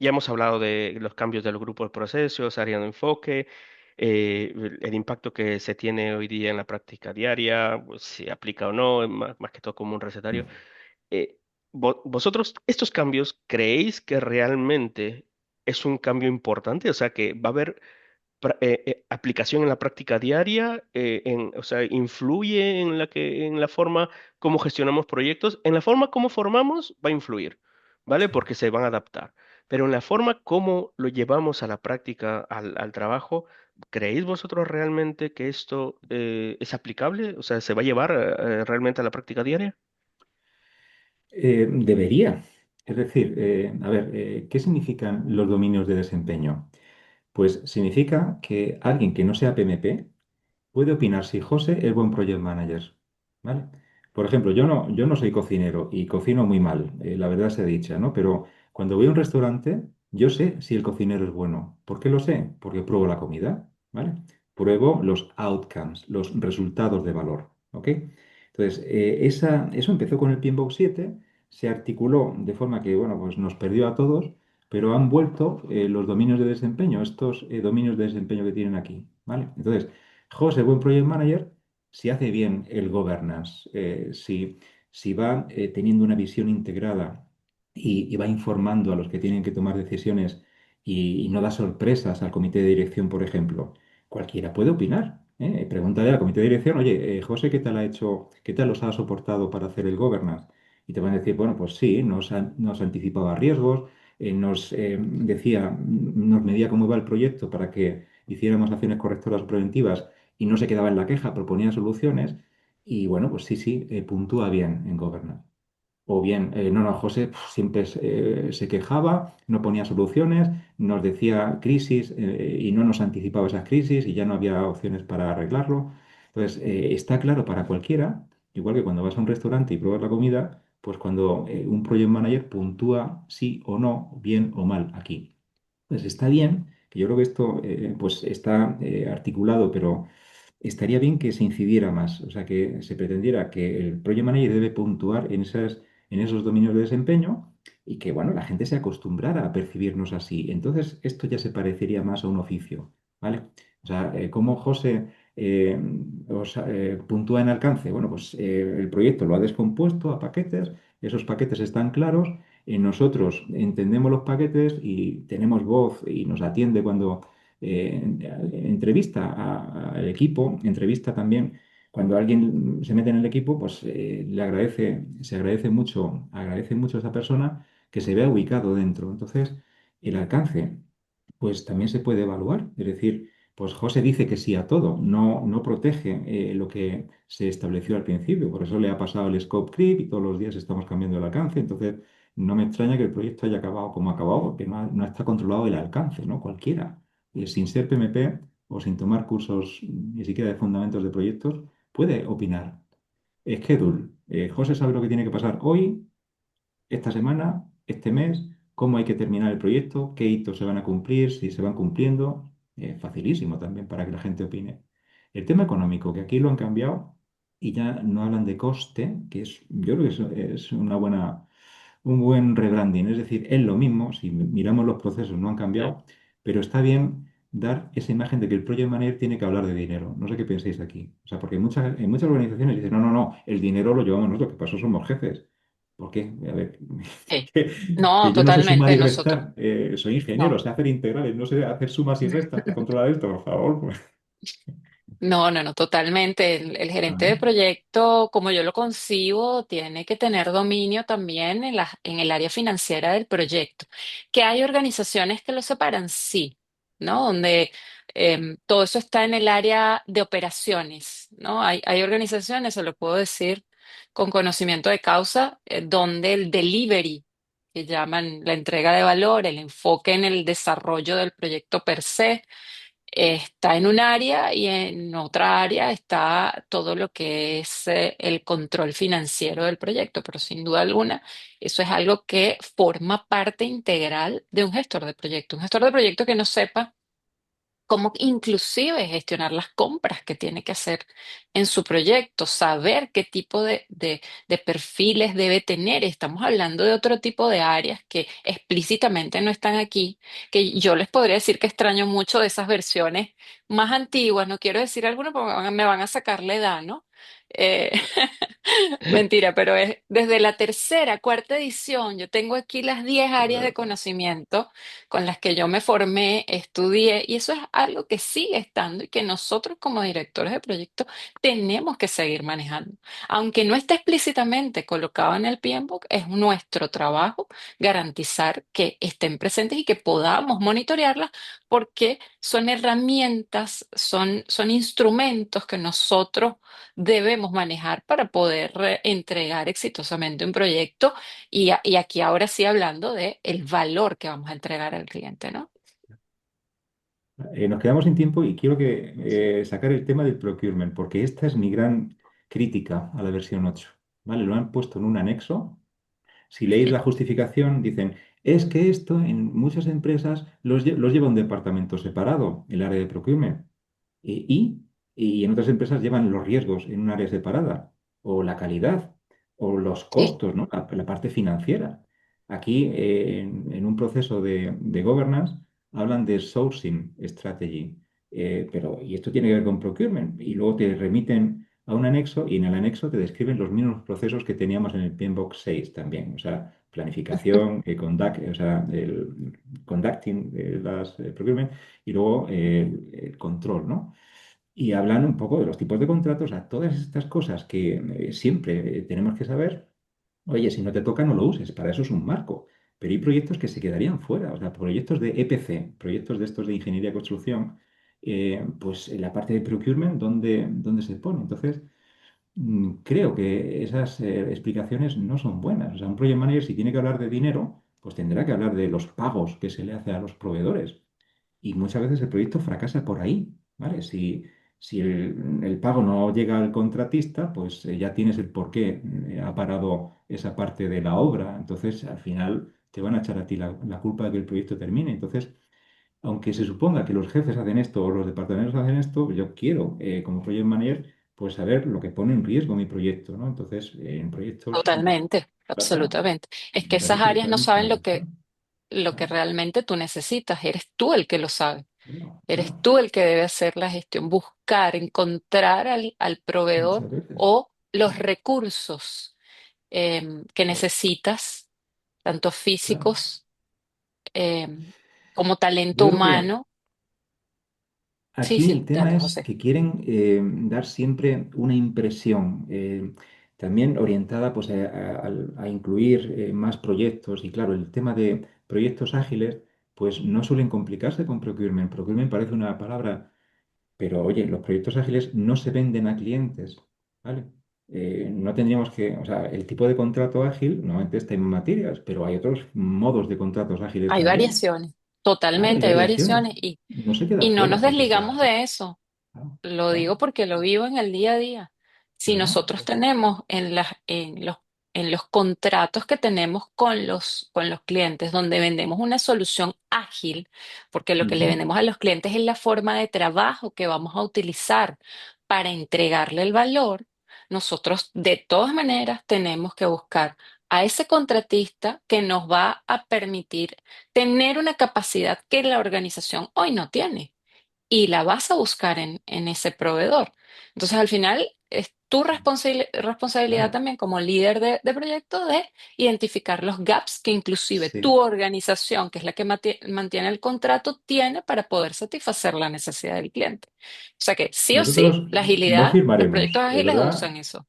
hemos hablado de los cambios del grupo de procesos, área de enfoque, el impacto que se tiene hoy día en la práctica diaria, pues, si aplica o no, más que todo como un recetario. Mm. Eh, ¿Vosotros estos cambios creéis que realmente es un cambio importante? O sea, que va a haber aplicación en la práctica diaria, o sea, influye en en la forma como gestionamos proyectos, en la forma como formamos va a influir, ¿vale? Sí. Porque se van a adaptar. Pero en la forma como lo llevamos a la práctica, al trabajo, ¿creéis vosotros realmente que esto es aplicable? O sea, ¿se va a llevar realmente a la práctica diaria? Debería. Es decir, a ver, ¿qué significan los dominios de desempeño? Pues significa que alguien que no sea PMP puede opinar si José es buen project manager, ¿vale? Por ejemplo, yo no soy cocinero y cocino muy mal, la verdad sea dicha, ¿no? Pero cuando voy a un restaurante, yo sé si el cocinero es bueno. ¿Por qué lo sé? Porque pruebo la comida, ¿vale? Pruebo los outcomes, los resultados de valor, ¿ok? Entonces, eso empezó con el Pinbox 7, se articuló de forma que, bueno, pues nos perdió a todos, pero han vuelto los dominios de desempeño, estos dominios de desempeño que tienen aquí, ¿vale? Entonces, José, buen project manager, si hace bien el governance, si va teniendo una visión integrada y va informando a los que tienen que tomar decisiones y no da sorpresas al comité de dirección, por ejemplo, cualquiera puede opinar. Pregúntale al comité de dirección, oye, José, ¿qué tal ha hecho, qué tal los ha soportado para hacer el governance? Y te van a decir, bueno, pues sí, nos anticipaba riesgos, nos medía cómo iba el proyecto para que hiciéramos acciones correctoras preventivas y no se quedaba en la queja, proponía soluciones y bueno, pues sí, sí, puntúa bien en governance. O bien, no, José siempre se quejaba, no ponía soluciones, nos decía crisis y no nos anticipaba esas crisis y ya no había opciones para arreglarlo. Entonces, está claro para cualquiera, igual que cuando vas a un restaurante y pruebas la comida, pues cuando un project manager puntúa sí o no, bien o mal aquí. Pues está bien, que yo creo que esto pues está articulado, pero estaría bien que se incidiera más, o sea, que se pretendiera que el project manager debe puntuar en esos dominios de desempeño y que, bueno, la gente se acostumbrara a percibirnos así. Entonces, esto ya se parecería más a un oficio, ¿vale? O sea, ¿cómo José eh, puntúa en alcance? Bueno, pues el proyecto lo ha descompuesto a paquetes, esos paquetes están claros, nosotros entendemos los paquetes y tenemos voz y nos atiende cuando entrevista al equipo, entrevista también cuando alguien se mete en el equipo, pues se agradece mucho a esa persona que se vea ubicado dentro. Entonces, el alcance, pues también se puede evaluar. Es decir, pues José dice que sí a todo, no protege lo que se estableció al principio. Por eso le ha pasado el scope creep y todos los días estamos cambiando el alcance. Entonces, no me extraña que el proyecto haya acabado como ha acabado, porque no está controlado el alcance, ¿no? Cualquiera, sin ser PMP o sin tomar cursos ni siquiera de fundamentos de proyectos, puede opinar. Schedule. José sabe lo que tiene que pasar hoy, esta semana, este mes, cómo hay que terminar el proyecto, qué hitos se van a cumplir, si se van cumpliendo. Facilísimo también para que la gente opine. El tema económico, que aquí lo han cambiado y ya no hablan de coste, que yo creo que es un buen rebranding. Es decir, es lo mismo, si miramos los procesos no han Sí. cambiado, pero está bien dar esa imagen de que el project manager tiene que hablar de dinero. No sé qué pensáis aquí. O sea, porque en muchas organizaciones dicen, no, no, no, el dinero lo llevamos nosotros, que pasó somos jefes. ¿Por qué? A ver, Sí. que, No, que yo no sé sumar totalmente y nosotros. restar. Soy ingeniero, No. sé hacer integrales, no sé hacer sumas y restas para controlar esto, por favor, pues. No, no, no, totalmente. El gerente Ajá. de proyecto, como yo lo concibo, tiene que tener dominio también en el área financiera del proyecto. Que hay organizaciones que lo separan, sí, ¿no? Donde todo eso está en el área de operaciones, ¿no? Hay organizaciones, se lo puedo decir con conocimiento de causa, donde el delivery, que llaman la entrega de valor, el enfoque en el desarrollo del proyecto per se, está en un área y en otra área está todo lo que es el control financiero del proyecto, pero sin duda alguna eso es algo que forma parte integral de un gestor de proyecto. Un gestor de proyecto que no sepa cómo inclusive gestionar las compras que tiene que hacer en su proyecto, saber qué tipo de perfiles debe tener. Estamos hablando de otro tipo de áreas que explícitamente no están aquí, que yo les podría decir que extraño mucho de esas versiones más antiguas. No quiero decir alguno porque me van a sacar la edad, ¿no? Eh, Mentira, pero es desde la tercera, cuarta edición. Yo tengo aquí las 10 áreas de conocimiento con las que yo me formé, estudié, y eso es algo que sigue estando y que nosotros como directores de proyectos tenemos que seguir manejando. Aunque no esté explícitamente colocado en el PMBOK, es nuestro trabajo garantizar que estén presentes y que podamos monitorearlas porque son herramientas, son instrumentos que nosotros debemos manejar para poder entregar exitosamente un proyecto y aquí ahora sí hablando de el valor que vamos a entregar al cliente, ¿no? Nos quedamos sin tiempo y quiero sacar el tema del procurement, porque esta es mi gran crítica a la versión 8. ¿Vale? Lo han puesto en un anexo. Si leéis la justificación, dicen, es que esto en muchas empresas los lleva un departamento separado, el área de procurement. Eh, Y, y en otras empresas llevan los riesgos en un área separada, o la calidad, o los Sí, costos, ¿no? La parte financiera. Aquí, en un proceso de governance, hablan de sourcing strategy, y esto tiene que ver con procurement, y luego te remiten a un anexo, y en el anexo te describen los mismos procesos que teníamos en el PMBOK 6 también, o sea, planificación, o sea, el conducting las procurement, y luego el control, ¿no? Y hablan un poco de los tipos de contratos, a todas estas cosas que siempre tenemos que saber. Oye, si no te toca, no lo uses, para eso es un marco. Pero hay proyectos que se quedarían fuera, o sea, proyectos de EPC, proyectos de estos de ingeniería y construcción, pues en la parte de procurement, ¿dónde se pone? Entonces, creo que esas explicaciones no son buenas. O sea, un project manager, si tiene que hablar de dinero, pues tendrá que hablar de los pagos que se le hace a los proveedores. Y muchas veces el proyecto fracasa por ahí, ¿vale? Si el pago no llega al contratista, pues ya tienes el por qué ha parado esa parte de la obra. Entonces, al final te van a echar a ti la culpa de que el proyecto termine. Entonces, aunque se suponga que los jefes hacen esto o los departamentos hacen esto, yo quiero, como project manager, pues saber lo que pone en riesgo mi proyecto, ¿no? Entonces, en proyectos totalmente, trata absolutamente. Es que de esas áreas no saben reestructurar. lo que Claro, realmente tú necesitas, eres tú el que lo sabe. claro, Eres claro. tú el que debe hacer la gestión, buscar, encontrar al proveedor Muchas veces. o los recursos que necesitas, tanto Claro. físicos eh, como talento Yo creo que humano. Sí, aquí el sí, tema dale, es José. que quieren dar siempre una impresión, también orientada pues, a incluir más proyectos. Y claro, el tema de proyectos ágiles, pues no suelen complicarse con procurement. Procurement parece una palabra, pero oye, los proyectos ágiles no se venden a clientes, ¿vale? No tendríamos que, o sea, el tipo de contrato ágil normalmente está en materias, pero hay otros modos de contratos ágiles Hay también. variaciones, Claro, hay totalmente hay variaciones. variaciones No se queda y no fuera nos porque sea desligamos así. de eso. Claro, Lo claro, digo porque lo vivo en el día a día. Si claro, nosotros tenemos en los contratos que tenemos con los clientes, donde vendemos una solución ágil, porque lo que le ujú, vendemos a los clientes es la forma de trabajo que vamos a utilizar para entregarle el valor, nosotros de todas maneras tenemos que buscar a ese contratista que nos va a permitir tener una capacidad que la organización hoy no tiene y la vas a buscar en ese proveedor. Entonces, al final, es tu responsabilidad claro. también como líder de proyecto de identificar los gaps que inclusive tu Sí. organización, que es la que mantiene el contrato, tiene para poder satisfacer la necesidad del cliente. O sea que sí o sí, Nosotros la no agilidad, los proyectos firmaremos, de ágiles verdad. usan eso.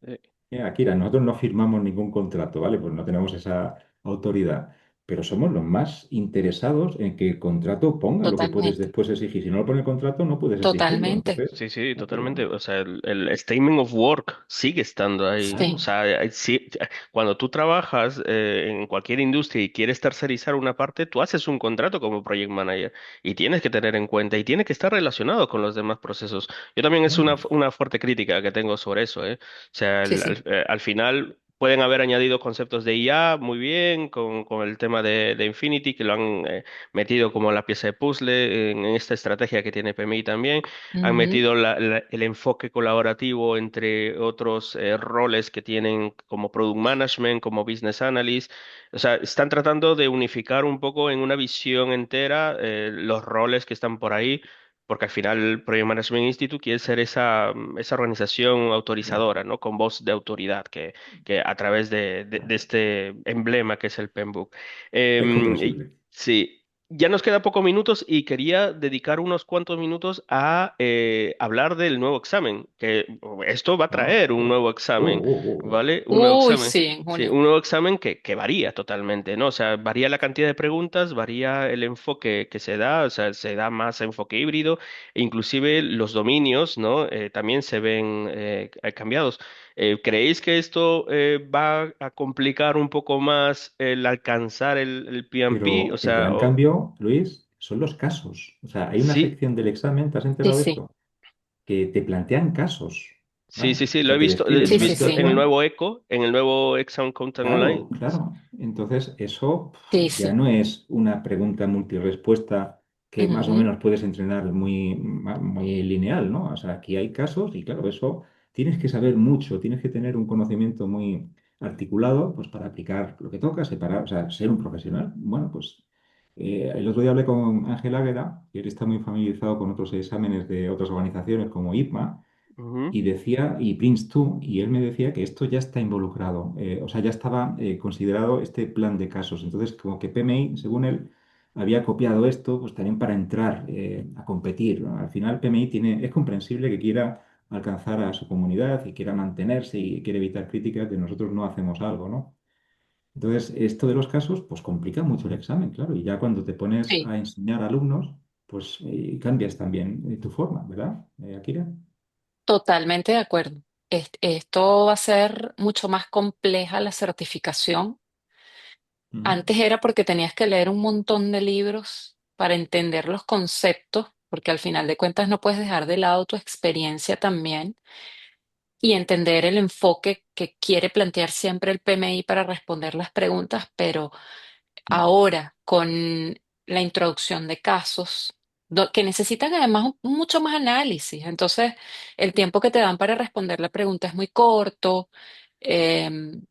Akira, nosotros no firmamos ningún contrato, ¿vale? Pues no tenemos esa autoridad. Pero somos los más interesados en que el contrato ponga lo que puedes Totalmente, después exigir. Si no lo pone el contrato, no puedes exigirlo. totalmente. Entonces, Sí, sí, no hay totalmente. problema. O sea, el statement of work sigue estando ahí. O Sí. Claro, sea, sí, cuando tú trabajas en cualquier industria y quieres tercerizar una parte, tú haces un contrato como project manager y tienes que tener en cuenta y tiene que estar relacionado con los demás procesos. Yo también es claro. una fuerte crítica que tengo sobre eso, ¿eh? O sea, Sí, sí. al final pueden haber añadido conceptos de IA muy bien con el tema de Infinity, que lo han metido como la pieza de puzzle en esta estrategia que tiene PMI también. Han Ujú. metido el enfoque colaborativo entre otros roles que tienen como Product Management, como Business Analyst. O sea, están tratando de unificar un poco en una visión entera los roles que están por ahí. porque al final el Project Management Institute quiere ser esa organización Claro, autorizadora, ¿no? Con voz de autoridad, que a través de este emblema que es el PMBOK. es Y comprensible. sí. Ya nos queda pocos minutos y quería dedicar unos cuantos minutos a hablar del nuevo examen, que esto va a Ah, traer un nuevo oh, examen, oh, oh, oh. ¿vale? Un nuevo Uy, examen. sí, en Sí, junio. un nuevo examen que varía totalmente, ¿no? O sea, varía la cantidad de preguntas, varía el enfoque que se da, o sea, se da más enfoque híbrido, e inclusive los dominios, ¿no? También se ven cambiados. ¿Creéis que esto va a complicar un poco más el alcanzar el PMP? O Pero el sea, gran cambio, Luis, son los casos. O sea, hay una sí. sección del examen, ¿te has Sí, enterado de sí, esto? Que te plantean casos, Sí, ¿vale? sí, sí, O lo sea, he te visto, describen sí, he una sí, visto en sí, el situación. nuevo Eco, en el nuevo Exam Content Online. Claro, claro. Entonces, eso sí, ya sí. no es una pregunta multirespuesta que más o Ujú. menos puedes entrenar muy lineal, ¿no? O sea, aquí hay casos y claro, eso tienes que saber mucho, tienes que tener un conocimiento muy articulado, pues para aplicar lo que toca, separar, o sea, ser un profesional. Bueno, pues el otro día hablé con Ángel Águeda, y él está muy familiarizado con otros exámenes de otras organizaciones como IPMA Ujú, y decía, y Prince2, y él me decía que esto ya está involucrado, o sea, ya estaba considerado este plan de casos. Entonces, como que PMI, según él, había copiado esto, pues también para entrar a competir, ¿no? Al final, PMI es comprensible que quiera alcanzar a su comunidad y quiera mantenerse y quiere evitar críticas de nosotros no hacemos algo, ¿no? Entonces, esto de los casos, pues complica mucho el examen, claro, y ya cuando te pones Sí, a enseñar a alumnos, pues cambias también tu forma, ¿verdad, Akira? totalmente de acuerdo. Esto va a ser mucho más compleja la certificación. Mm. Antes era porque tenías que leer un montón de libros para entender los conceptos, porque al final de cuentas no puedes dejar de lado tu experiencia también y entender el enfoque que quiere plantear siempre el PMI para responder las preguntas, pero ahora con la introducción de casos que necesitan además mucho más análisis. Entonces, el tiempo que te dan para responder la pregunta es muy corto. em,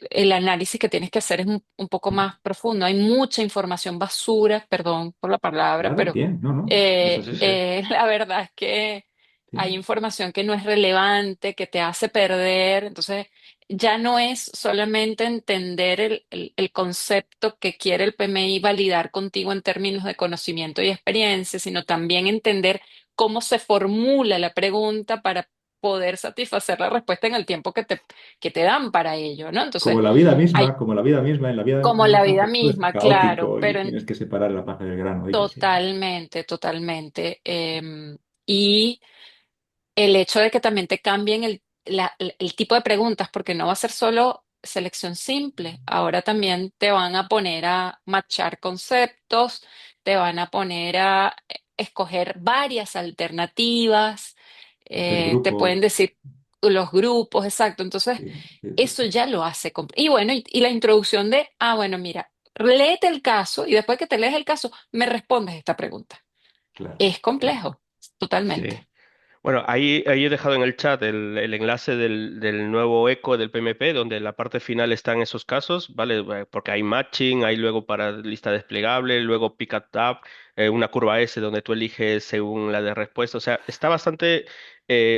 el análisis que tienes que hacer es un poco más profundo. Hay mucha información basura, perdón por la palabra, Claro, pero bien, no, no, es sí, así. sí. la verdad es que Sí. hay información que no es relevante, que te hace perder. Entonces, ya no es solamente entender el concepto que quiere el PMI validar contigo en términos de conocimiento y experiencia, sino también entender cómo se formula la pregunta para poder satisfacer la respuesta en el tiempo que te dan para ello, ¿no? Entonces, hay Como la vida misma, en la vida como la misma, vida pues todo es misma, claro, caótico y tienes que separar la paja del grano, di que sí. totalmente, totalmente. Y el hecho de que también te cambien el tipo de preguntas, porque no va a ser solo selección simple, ahora también te van a poner a machar conceptos, te van a poner a escoger varias alternativas, Hacer te pueden grupos. decir los grupos, exacto, entonces Sí, sí, sí, eso sí. ya lo hace. Y bueno, y la introducción de, bueno, mira, léete el caso y después que te lees el caso, me respondes esta pregunta. Claro, Es claro. complejo, totalmente. Sí. Bueno, ahí he dejado en el chat el enlace del nuevo eco del PMP, donde en la parte final están esos casos, ¿vale? Porque hay matching, hay luego para lista desplegable, luego pick up tab, una curva S donde tú eliges según la de respuesta. O sea, está bastante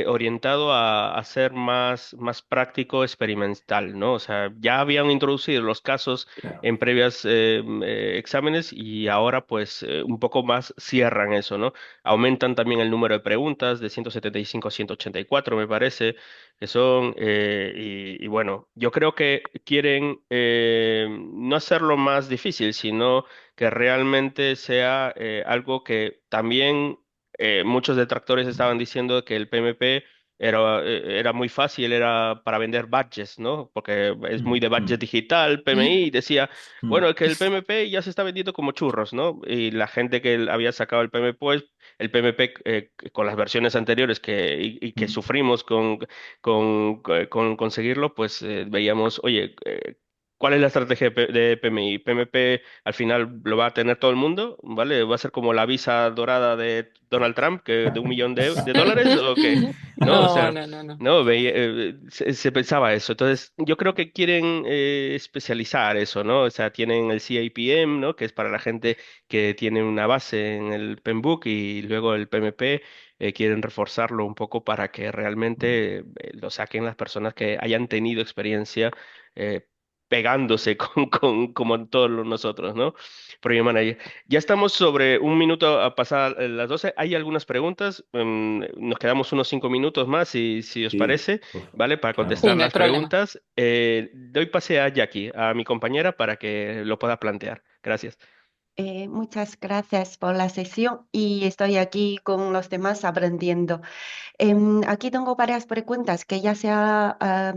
orientado a ser más práctico, experimental, ¿no? O sea, ya habían introducido los casos Claro. en previas exámenes y ahora pues un poco más cierran eso, ¿no? Aumentan también el número de preguntas de 175 a 184, me parece, que son, y bueno, yo creo que quieren no hacerlo más difícil, sino que realmente sea algo que también muchos detractores estaban diciendo que el PMP era muy fácil, era para vender badges, ¿no? Porque es muy de Mm, budget mm, digital, PMI, y decía, mm, bueno, que el PMP ya se está vendiendo como churros, ¿no? Y la gente que había sacado el PMP con las versiones anteriores y que mm. sufrimos con conseguirlo, pues veíamos, oye, ¿cuál es la estrategia de PMI? ¿PMP al final lo va a tener todo el mundo? ¿Vale? ¿Va a ser como la visa dorada de Donald Trump, que de 1 millón de dólares? ¿O qué? No, o No, sea, no, no, no. no, se pensaba eso. Entonces, yo creo que quieren especializar eso, ¿no? O sea, tienen el CIPM, ¿no? Que es para la gente que tiene una base en el PMBOK y luego el PMP quieren reforzarlo un poco para que realmente lo saquen las personas que hayan tenido experiencia eh, pegándose como todos nosotros, ¿no? Project Manager. Ya estamos sobre 1 minuto a pasar las 12. Hay algunas preguntas. Nos quedamos unos 5 minutos más, si os Sí, parece, ¿vale? Para claro. Sí, contestar no hay las problema. preguntas. Doy pase a Jackie, a mi compañera, para que lo pueda plantear. Gracias. Muchas gracias por la sesión y estoy aquí con los demás aprendiendo. Aquí tengo varias preguntas que ya se ha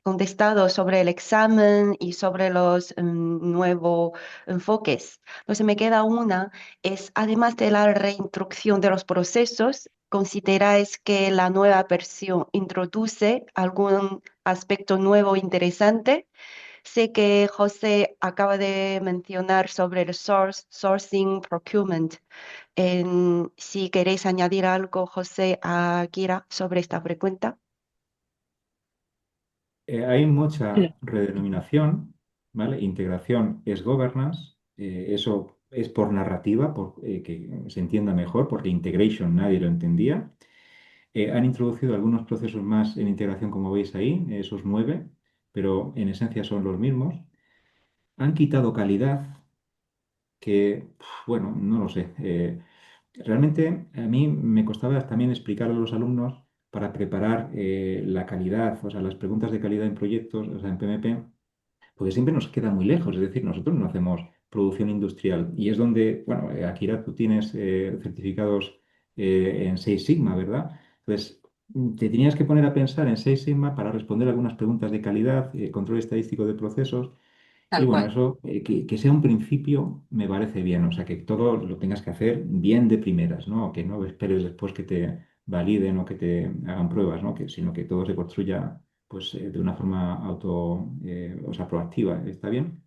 contestado sobre el examen y sobre los nuevos enfoques. Entonces me queda una, es además de la reintroducción de los procesos, ¿consideráis que la nueva versión introduce algún aspecto nuevo interesante? Sé que José acaba de mencionar sobre el sourcing procurement. Si queréis añadir algo, José, a Kira sobre esta pregunta. Hay mucha redenominación, ¿vale? Integración es governance, eso es por narrativa, por que se entienda mejor, porque integration nadie lo entendía. Han introducido algunos procesos más en integración, como veis ahí, esos 9, pero en esencia son los mismos. Han quitado calidad, que, bueno, no lo sé. Realmente a mí me costaba también explicar a los alumnos para preparar la calidad, o sea, las preguntas de calidad en proyectos, o sea, en PMP, porque siempre nos queda muy lejos. Es decir, nosotros no hacemos producción industrial y es donde, bueno, Akira, tú tienes certificados en Six Sigma, ¿verdad? Entonces, te tenías que poner a pensar en Six Sigma para responder algunas preguntas de calidad, control estadístico de procesos. Y Tal bueno, cual. eso, que sea un principio, me parece bien. O sea, que todo lo tengas que hacer bien de primeras, ¿no? Que no esperes después que te validen o que te hagan pruebas, ¿no? Sino que todo se construya, pues, de una forma o sea, proactiva. ¿Está bien?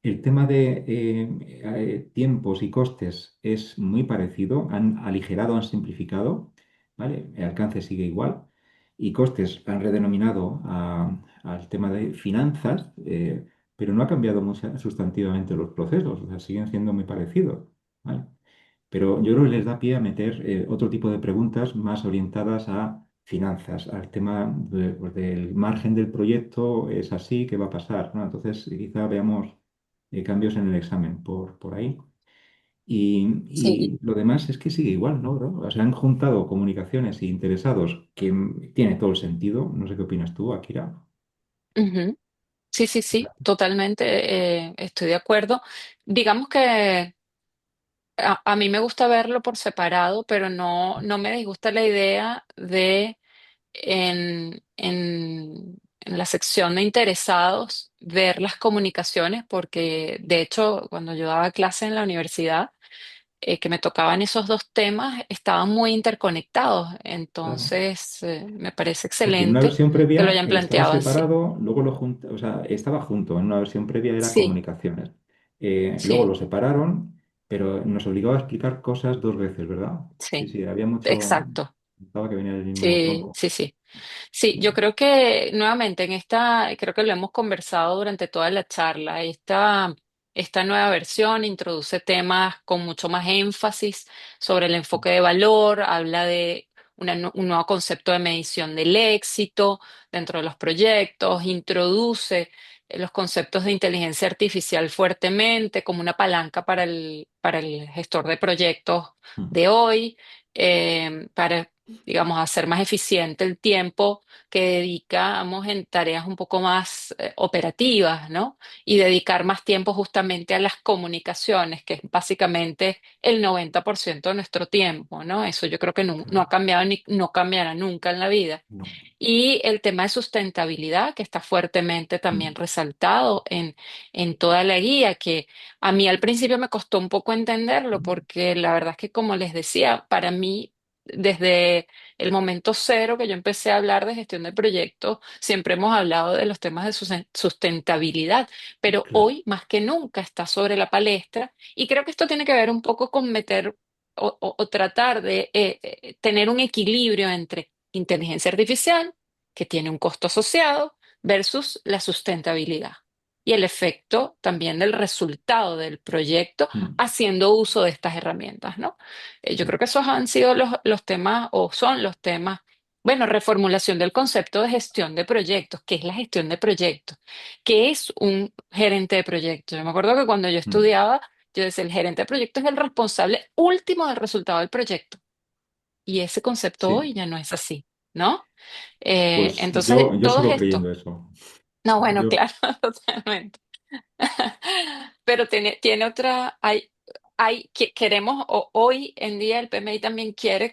El tema de tiempos y costes es muy parecido. Han aligerado, han simplificado, ¿vale? El alcance sigue igual. Y costes han redenominado al tema de finanzas, pero no ha cambiado sustantivamente los procesos. O sea, siguen siendo muy parecidos, ¿vale? Pero yo creo que les da pie a meter otro tipo de preguntas más orientadas a finanzas, al tema pues, del margen del proyecto, es así, ¿qué va a pasar? ¿No? Entonces, quizá veamos cambios en el examen por ahí. Sí. Y lo demás es que sigue igual, ¿no, bro? O sea, han juntado comunicaciones e interesados que tiene todo el sentido. No sé qué opinas tú, Akira. Ujú. Sí, sí, sí, totalmente, estoy de acuerdo. Digamos que a mí me gusta verlo por separado, pero no me disgusta la idea de en la sección de interesados ver las comunicaciones, porque de hecho cuando yo daba clase en la universidad, que me tocaban esos dos temas, estaban muy interconectados. Claro. Entonces, me parece Porque en una excelente versión que lo previa hayan estaba planteado así. separado, luego o sea, estaba junto. En una versión previa era Sí, comunicaciones. Luego sí, lo separaron, pero nos obligaba a explicar cosas dos veces, ¿verdad? Sí, sí, sí, había mucho. exacto. Estaba que venía del mismo Sí, tronco. sí, sí. Sí, yo creo que nuevamente en esta, creo que lo hemos conversado durante toda la charla, esta nueva versión introduce temas con mucho más énfasis sobre el enfoque de valor, habla de un nuevo concepto de medición del éxito dentro de los proyectos, introduce los conceptos de inteligencia artificial fuertemente como una palanca para el gestor de proyectos Mm, de hoy, para digamos, hacer más eficiente el tiempo que dedicamos en tareas un poco más operativas, ¿no? Y dedicar más tiempo justamente a las comunicaciones, que es básicamente el 90% de nuestro tiempo, ¿no? Eso yo creo que no ha claro. cambiado ni no cambiará nunca en la vida. No. Y el tema de sustentabilidad, que está fuertemente también Mm, resaltado en toda la guía, que a mí al principio me costó un poco entenderlo, mm, porque la verdad es que, como les decía, para mí desde el momento cero que yo empecé a hablar de gestión de proyectos, siempre hemos hablado de los temas de sustentabilidad, pero Claro. hoy más que nunca está sobre la palestra y creo que esto tiene que ver un poco con meter o tratar de tener un equilibrio entre inteligencia artificial, que tiene un costo asociado, versus la sustentabilidad y el efecto también del resultado del proyecto Mm, haciendo uso de estas herramientas, ¿no? Yo sí, creo que esos han sido los temas o son los temas. Bueno, reformulación del concepto de gestión de proyectos. ¿Qué es la gestión de proyectos? ¿Qué es un gerente de proyectos? Yo me acuerdo que cuando yo mm, estudiaba, yo decía, el gerente de proyectos es el responsable último del resultado del proyecto. Y ese concepto sí. hoy ya no es así, ¿no? Pues Entonces, yo todo sigo esto. creyendo eso. No, bueno, Yo, claro, totalmente. Pero tiene otra, queremos, hoy en día el PMI también quiere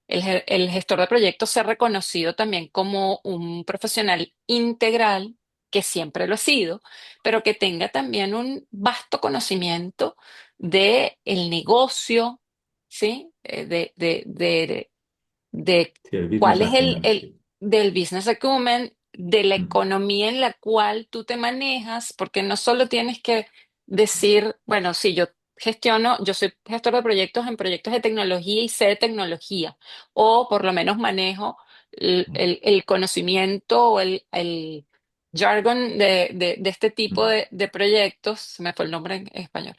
el gestor de proyectos sea reconocido también como un profesional integral, que siempre lo ha sido, pero que tenga también un vasto conocimiento de el negocio, ¿sí? De sí, el business cuál es acumen, sí. del business acumen, de la Mm, economía en la cual tú te manejas, porque no solo tienes que decir, bueno, sí, yo soy gestor de proyectos en proyectos de tecnología y sé de tecnología, o por lo menos manejo mm, el conocimiento o el jargon de este tipo mm. de proyectos, se me fue el nombre en español.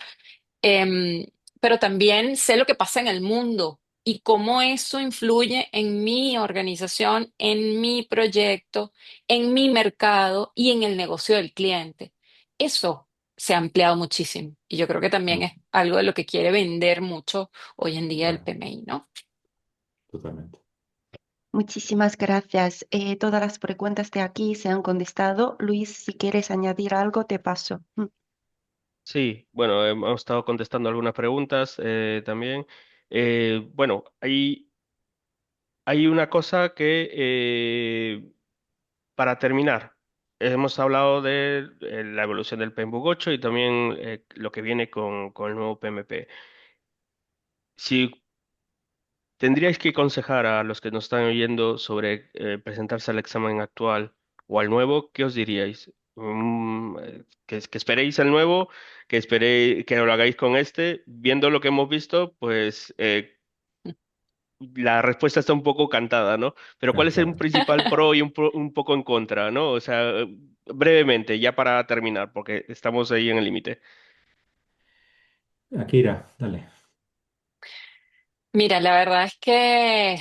Em, pero también sé lo que pasa en el mundo y cómo eso influye en mi organización, en mi proyecto, en mi mercado y en el negocio del cliente. Eso se ha ampliado muchísimo y yo creo que también Mm, es algo de lo que quiere vender mucho hoy en día el claro, PMI, ¿no? totalmente. Muchísimas gracias. Todas las preguntas de aquí se han contestado. Luis, si quieres añadir algo, te paso. Sí, bueno, hemos estado contestando algunas preguntas también. Bueno, hay una cosa que, para terminar, hemos hablado de la evolución del PMBOK 8 y también lo que viene con el nuevo PMP. Si tendríais que aconsejar a los que nos están oyendo sobre presentarse al examen actual o al nuevo, ¿qué os diríais? Que esperéis el nuevo, que esperéis que lo hagáis con este. Viendo lo que hemos visto, pues la respuesta está un poco cantada, ¿no? Pero ¿cuál es el Cantada. principal pro y un poco en contra, ¿no? O sea, brevemente, ya para terminar, porque estamos ahí en el límite. Akira, dale. Mira, la verdad es que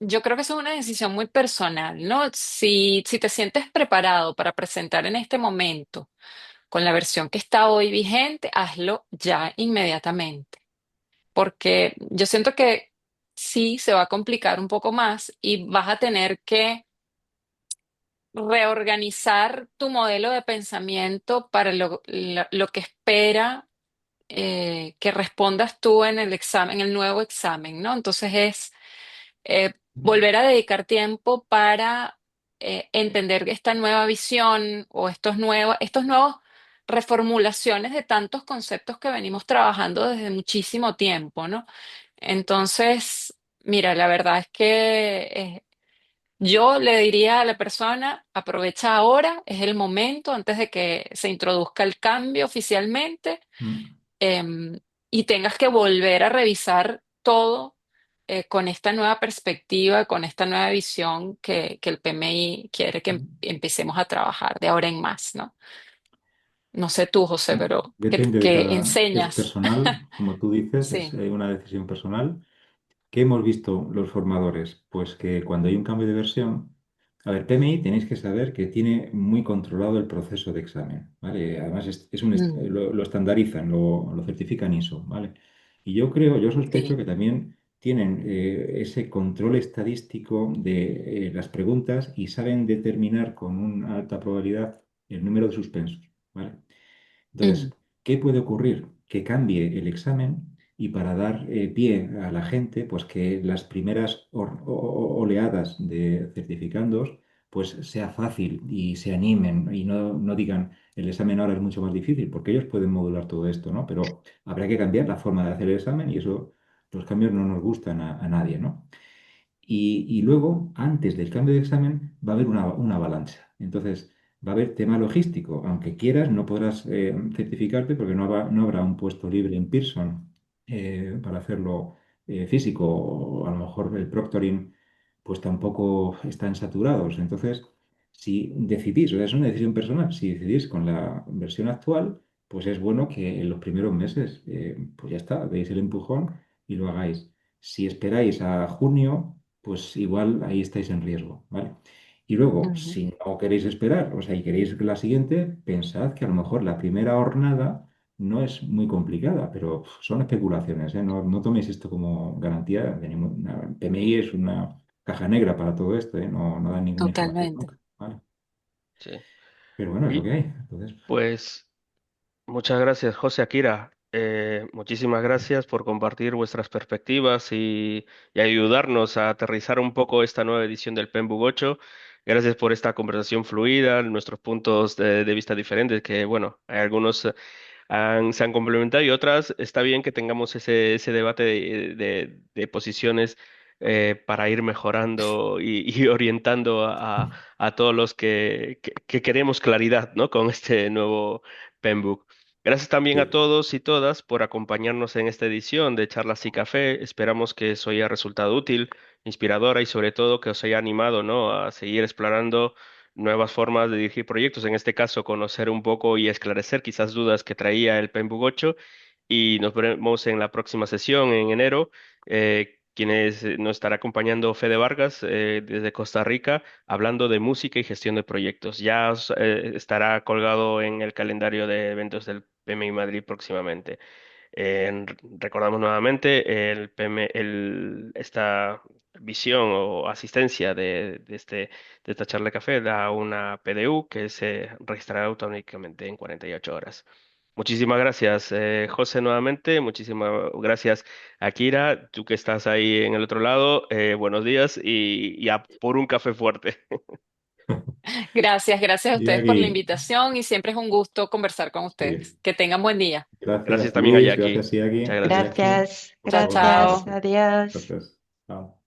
yo creo que eso es una decisión muy personal, ¿no? Si te sientes preparado para presentar en este momento con la versión que está hoy vigente, hazlo ya inmediatamente, porque yo siento que sí se va a complicar un poco más y vas a tener que reorganizar tu modelo de pensamiento para lo que espera que respondas tú en el examen, en el nuevo examen, ¿no? Entonces es volver a dedicar tiempo para entender esta nueva visión o estos nuevos reformulaciones de tantos conceptos que venimos trabajando desde muchísimo tiempo, ¿no? Entonces, mira, la verdad es que yo le diría a la persona, aprovecha ahora, es el momento antes de que se introduzca el cambio oficialmente Mm, y tengas que volver a revisar todo con esta nueva perspectiva, con esta nueva visión que el PMI quiere que mm. empecemos a trabajar de ahora en más, ¿no? No sé tú, José, Sí, pero depende de que cada... Es enseñas. personal, como tú dices, es Sí. una decisión personal. ¿Qué hemos visto los formadores? Pues que cuando hay un cambio de versión, a ver, PMI tenéis que saber que tiene muy controlado el proceso de examen, ¿vale? Además, Mm, lo estandarizan, lo certifican ISO, ¿vale? Y yo creo, yo sospecho sí. que también tienen ese control estadístico de las preguntas y saben determinar con una alta probabilidad el número de suspensos, ¿vale? Mm, Entonces, ¿qué puede ocurrir? Que cambie el examen y para dar pie a la gente, pues que las primeras oleadas de certificandos, pues sea fácil y se animen y no digan el examen ahora es mucho más difícil, porque ellos pueden modular todo esto, ¿no? Pero habrá que cambiar la forma de hacer el examen y eso los cambios no nos gustan a nadie, ¿no? Y luego, antes del cambio de examen, va a haber una avalancha. Entonces, va a haber tema logístico. Aunque quieras, no podrás certificarte porque no habrá un puesto libre en Pearson para hacerlo físico. O a lo mejor el proctoring, pues tampoco están saturados. Entonces, si decidís, o sea, es una decisión personal, si decidís con la versión actual, pues es bueno que en los primeros meses, pues ya está, deis el empujón y lo hagáis. Si esperáis a junio, pues igual ahí estáis en riesgo, ¿vale? Y luego, Ujú. si no queréis esperar, o sea, y queréis la siguiente, pensad que a lo mejor la primera jornada no es muy complicada, pero son especulaciones, ¿eh? No toméis esto como garantía PMI es una caja negra para todo esto, ¿eh? No da ninguna información Totalmente. nunca, ¿vale? Sí. Pero bueno, es lo Y que hay. Entonces, pues muchas gracias, José Akira. Muchísimas gracias por compartir vuestras perspectivas y ayudarnos a aterrizar un poco esta nueva edición del PEMBUG 8. Gracias por esta conversación fluida, nuestros puntos de vista diferentes, que bueno, hay algunos se han complementado y otras está bien que tengamos ese debate de posiciones para ir mejorando y orientando a todos los que queremos claridad, ¿no? Con este nuevo Penbook. Gracias también a sí. todos y todas por acompañarnos en esta edición de Charlas y Café. Esperamos que os haya resultado útil, inspiradora y sobre todo que os haya animado, ¿no? A seguir explorando nuevas formas de dirigir proyectos, en este caso conocer un poco y esclarecer quizás dudas que traía el Penbook 8 y nos veremos en la próxima sesión en enero, quienes nos estará acompañando Fede Vargas desde Costa Rica hablando de música y gestión de proyectos. Ya estará colgado en el calendario de eventos del PMI Madrid próximamente. Recordamos nuevamente esta visión o asistencia de esta charla de café da una PDU que se registrará automáticamente en 48 horas. Muchísimas gracias, José, nuevamente. Muchísimas gracias, Akira, tú que estás ahí en el otro lado. Buenos días y a por un café fuerte. Gracias, gracias a Y ustedes por la aquí, invitación y siempre es un gusto conversar con sí. ustedes. Que tengan buen día. Gracias, Gracias también a Luis, Jackie. gracias, Iaki. Muchas gracias. Iaki. Gracias, Chao, Chao. chao. gracias, adiós. Gracias. Chao.